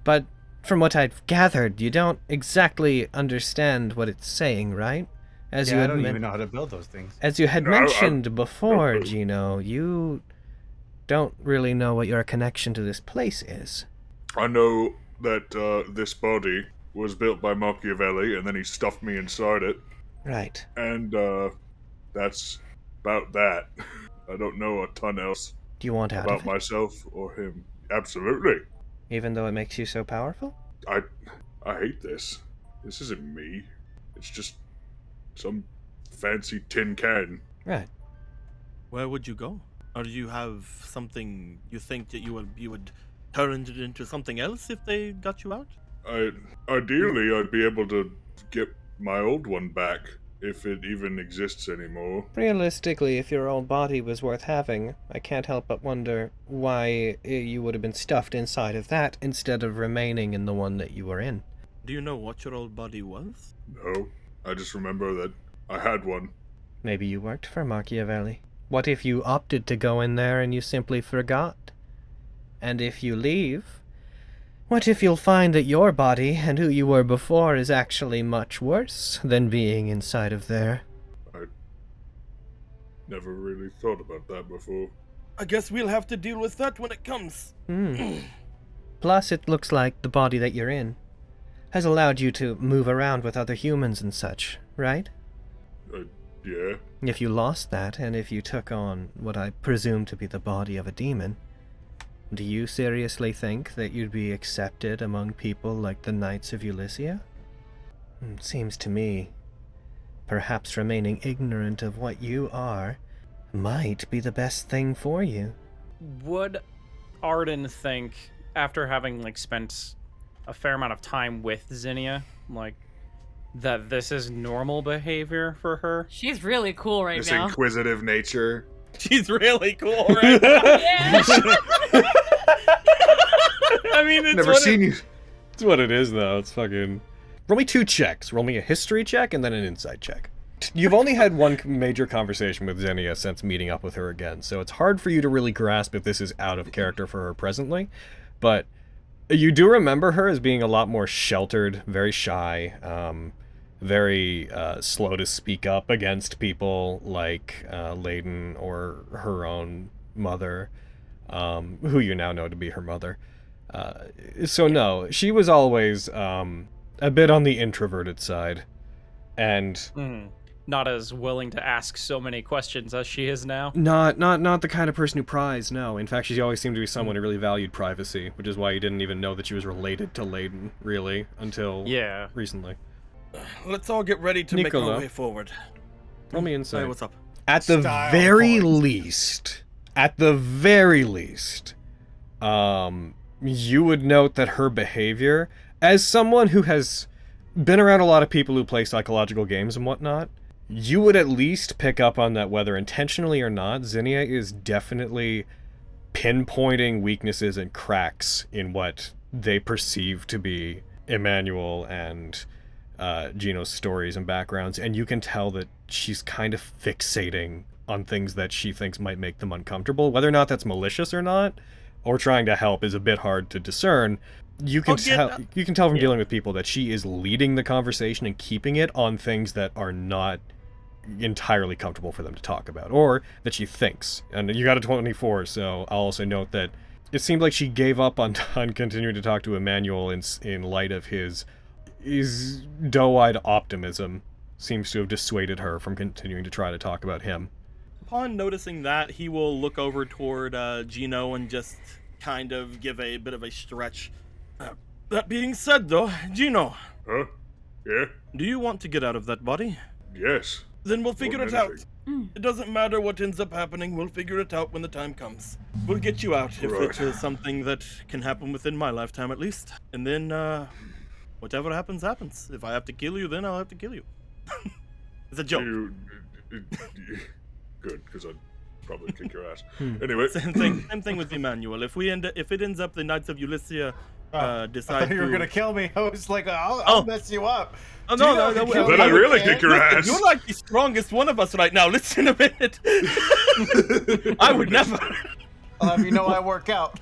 But from what I've gathered, you don't exactly understand what it's saying, right? As yeah, you I had don't even know how to build those things. As you had mentioned before, Gino, you don't really know what your connection to this place is. I know that this body was built by Machiavelli, and then he stuffed me inside it. Right. And that's about that. I don't know a ton else Do you want out about of it? myself or him. Absolutely. Even though it makes you so powerful? I hate this. This isn't me. It's just some fancy tin can. Right. Where would you go? Or do you have something you think that you would turn it into something else if they got you out? Ideally, I'd be able to get my old one back, if it even exists anymore. Realistically, if your old body was worth having, I can't help but wonder why you would have been stuffed inside of that instead of remaining in the one that you were in. Do you know what your old body was? No, I just remember that I had one. Maybe you worked for Machiavelli. What if you opted to go in there and you simply forgot? And if you leave, what if you'll find that your body and who you were before is actually much worse than being inside of there? I never really thought about that before. I guess we'll have to deal with that when it comes. Plus, it looks like the body that you're in has allowed you to move around with other humans and such, right? Yeah. If you lost that, and if you took on what I presume to be the body of a demon, do you seriously think that you'd be accepted among people like the Knights of Ulyssia? Seems to me, perhaps remaining ignorant of what you are might be the best thing for you. Would Arden think, after having spent a fair amount of time with Zinnia, that this is normal behavior for her? She's really cool right This now. inquisitive nature. She's really cool right now. I mean, it's Never seen you. It's what it is, though. It's fucking... Roll me 2 checks. Roll me a history check and then an insight check. You've only had one major conversation with Zinnia since meeting up with her again, so it's hard for you to really grasp if this is out of character for her presently, but you do remember her as being a lot more sheltered, very shy, very slow to speak up against people like Layden or her own mother, who you now know to be her mother. So no, she was always a bit on the introverted side, and not as willing to ask so many questions as she is now. Not the kind of person who pries. No, in fact, she always seemed to be someone who really valued privacy, which is why you didn't even know that she was related to Layden, really, until recently. Let's all get ready to make our way forward. Roll me insight. Hey, what's up? At the very least, you would note that her behavior, as someone who has been around a lot of people who play psychological games and whatnot, you would at least pick up on that, whether intentionally or not. Zinnia is definitely pinpointing weaknesses and cracks in what they perceive to be Emmanuel and Gino's stories and backgrounds, and you can tell that she's kind of fixating on things that she thinks might make them uncomfortable. Whether or not that's malicious or not, or trying to help, is a bit hard to discern. You can tell from dealing with people that she is leading the conversation and keeping it on things that are not entirely comfortable for them to talk about, or that she thinks. And you got a 24, so I'll also note that it seemed like she gave up on continuing to talk to Emmanuel in light of his doe-eyed optimism. Seems to have dissuaded her from continuing to try to talk about him. Upon noticing that, he will look over toward Gino and just kind of give a bit of a stretch. That being said, though, Gino. Huh? Yeah? Do you want to get out of that body? Yes. Then we'll figure it out. It doesn't matter what ends up happening, we'll figure it out when the time comes. We'll get you out if it is something that can happen within my lifetime at least. And then, whatever happens, happens. If I have to kill you, then I'll have to kill you. It's a joke. Good, because I'd probably kick your ass. Anyway. Same thing with Emmanuel. If it ends up the Knights of Ulyssia decide I thought you were gonna kill me. I was like, I'll mess you up. Oh, no, then I'd really kick your ass. You're like the strongest one of us right now. Listen a minute. I would never. I'll have you know I work out.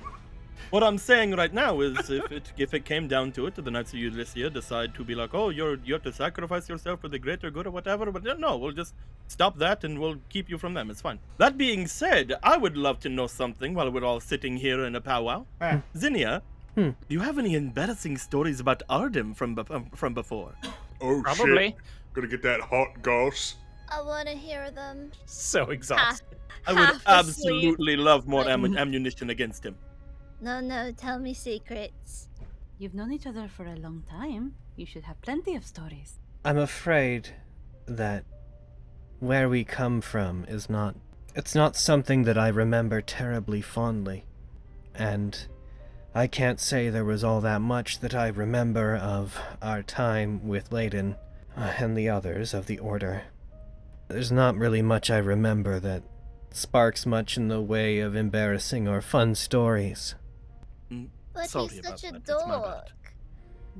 What I'm saying right now is, if it came down to it, the Knights of Ulyssia decide to be like, oh, you have to sacrifice yourself for the greater good or whatever, but no, we'll just stop that and we'll keep you from them. It's fine. That being said, I would love to know something while we're all sitting here in a powwow. Zinnia, do you have any embarrassing stories about Arden from before? Oh, Probably. shit. Gonna get that hot goss. I want to hear them. So exhausted. I would Half asleep. absolutely love more Like- ammunition against him. No, tell me secrets. You've known each other for a long time. You should have plenty of stories. I'm afraid that where we come from is not... It's not something that I remember terribly fondly. And I can't say there was all that much that I remember of our time with Layden and the others of the Order. There's not really much I remember that sparks much in the way of embarrassing or fun stories. But Sorry he's about such a that, it's my bad. dork.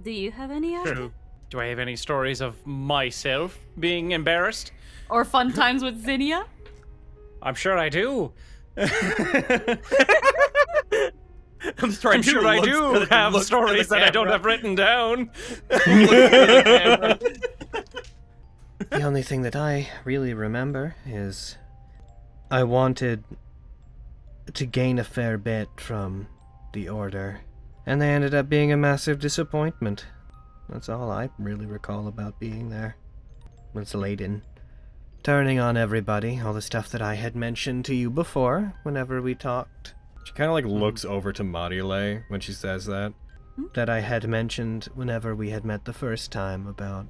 Do you have any idea? Do I have any stories of myself being embarrassed? Or fun times with Zinnia? I'm sure I do. I'm trying I'm to sure I look do for the- have look for stories the that I don't camera. have written down. The only thing that I really remember is I wanted to gain a fair bit from the Order, and they ended up being a massive disappointment. That's all I really recall about being there. Was Layden turning on everybody, all the stuff that I had mentioned to you before, whenever we talked. She kind of like looks over to Marile when she says that. That I had mentioned whenever we had met the first time about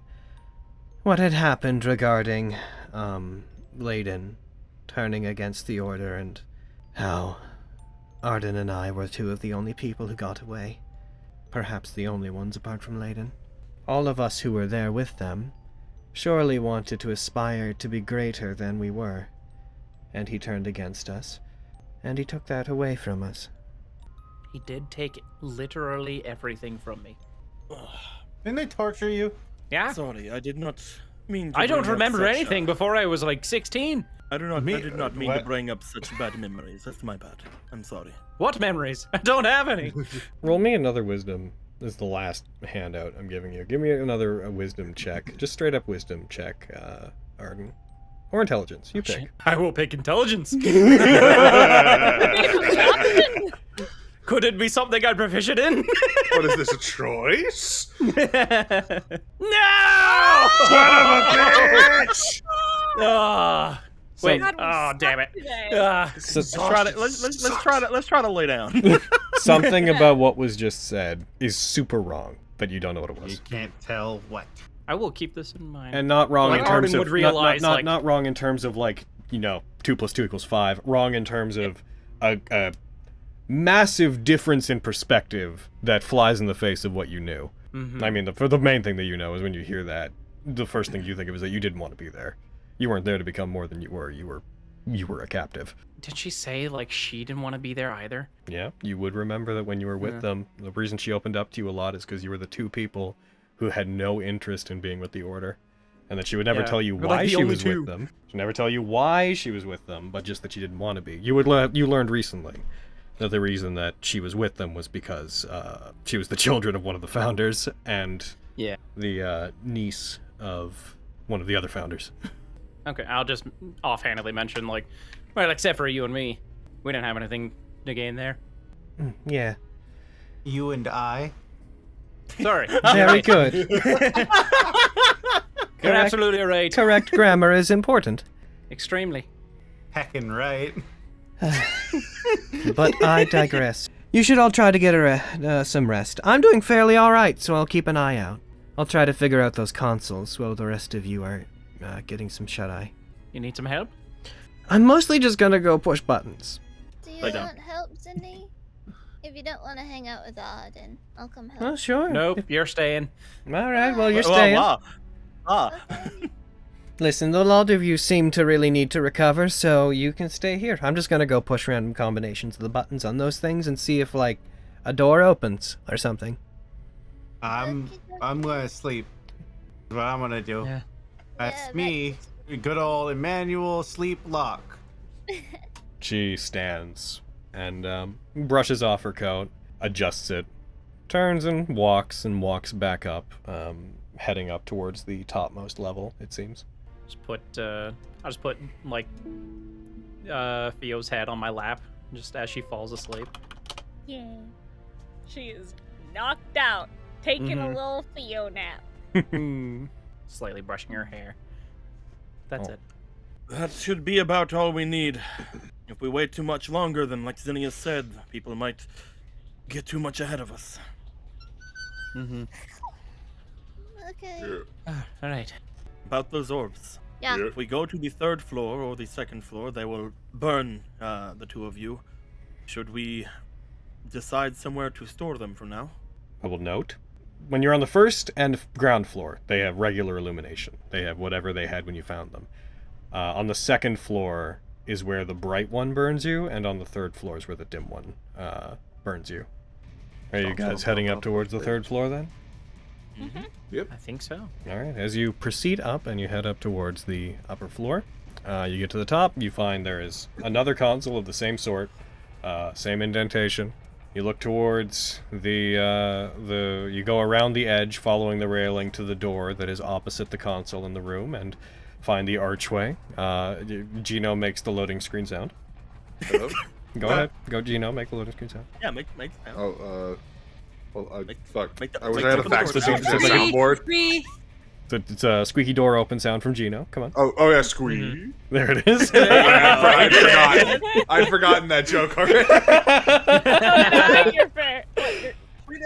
what had happened regarding, Layden turning against the Order and how Arden and I were two of the only people who got away. Perhaps the only ones apart from Layden. All of us who were there with them surely wanted to aspire to be greater than we were. And he turned against us, and he took that away from us. He did take literally everything from me. Didn't they torture you? Yeah? Sorry, I did not mean to I don't bring up remember such, anything before I was like 16. I did not mean what? to bring up such bad memories. That's my bad. I'm sorry. What memories? I don't have any. Roll me another wisdom. This is the last handout I'm giving you. Give me another wisdom check. Just straight up wisdom check, Arden. Or intelligence. You pick. I will pick intelligence. Could it be something I'm proficient in? What is this, a choice? No! Son of a bitch! Ah, wait. God, we Oh, suck damn it. today. So, Let's try to lay down. something about what was just said is super wrong, but you don't know what it You was. can't tell what. I will keep this in mind. And not wrong Like in terms Arden of would realize, not wrong in terms of like, 2 + 2 = 5. Wrong in terms of a massive difference in perspective that flies in the face of what you knew. Mhm. I mean, the main thing that you know is when you hear that, the first thing you think of is that you didn't want to be there. You weren't there to become more than you were. You were a captive. Did she say, like, she didn't want to be there either? Yeah, you would remember that when you were with them. The reason she opened up to you a lot is because you were the two people who had no interest in being with the Order. And that she would never Yeah. tell you We're why like the she only was two. with them. She'd never tell you why she was with them, but just that she didn't want to be. You learned recently that the reason that she was with them was because she was the children of one of the founders and Yeah. the niece of one of the other founders. Okay, I'll just offhandedly mention, like, well, except for you and me. We didn't have anything to gain there. Yeah. You and I. Sorry. Very good. You're absolutely right. Correct grammar is important. Extremely. Heckin' right. But I digress. You should all try to get some rest. I'm doing fairly alright, so I'll keep an eye out. I'll try to figure out those consoles while the rest of you are getting some shut-eye. You need some help? I'm mostly just gonna go push buttons. Do you Lay down. want help, Zinni? If you don't want to hang out with Arden, I'll come help. Oh, sure. Nope, you're staying. Alright, well, you're staying. Okay. Listen, the lot of you seem to really need to recover, so you can stay here. I'm just gonna go push random combinations of the buttons on those things and see if, like, a door opens or something. I'm gonna sleep. That's what I'm gonna do. Yeah. That's Yeah, me. Good old Emmanuel sleep lock. She stands and brushes off her coat, adjusts it, turns and walks back up, heading up towards the topmost level, it seems. I'll just put, like, Theo's head on my lap, just as she falls asleep. Yeah. She is knocked out, taking a little Theo nap. Slightly brushing her hair. That's it. That should be about all we need. If we wait too much longer, then like Zinnia said, people might get too much ahead of us. Mm-hmm. Okay. All right. About those orbs. Yeah. If we go to the 3rd floor or the 2nd floor, they will burn the 2 of you. Should we decide somewhere to store them for now? I will note, when you're on the 1st and ground floor, they have regular illumination. They have whatever they had when you found them. On the 2nd floor is where the bright one burns you, and on the 3rd floor is where the dim one burns you. Are you guys heading up towards the 3rd floor then? Mm-hmm. Yep. I think so. All right. As you proceed up and you head up towards the upper floor, you get to the top. You find there is another console of the same sort, same indentation. You look towards you go around the edge, following the railing to the door that is opposite the console in the room, and find the archway. Gino makes the loading screen sound. Hello? Go ahead. Go, Gino. Make the loading screen sound. Yeah, make Oh, well, fuck. I wish I had a fax machine for the soundboard. So it's a squeaky door open sound from Gino. Come on. Oh yeah, squeak. There it is. I'd forgotten that joke already. You're fair.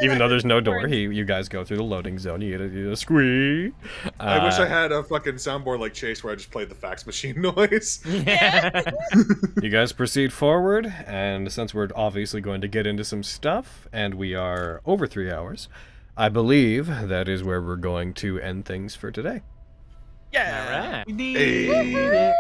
Even though there's no door, you guys go through the loading zone. You get a squeak. I wish I had a fucking soundboard like Chase where I just played the fax machine noise. You guys proceed forward, and since we're obviously going to get into some stuff, and we are over 3 hours, I believe that is where we're going to end things for today. Yeah. All right. Hey.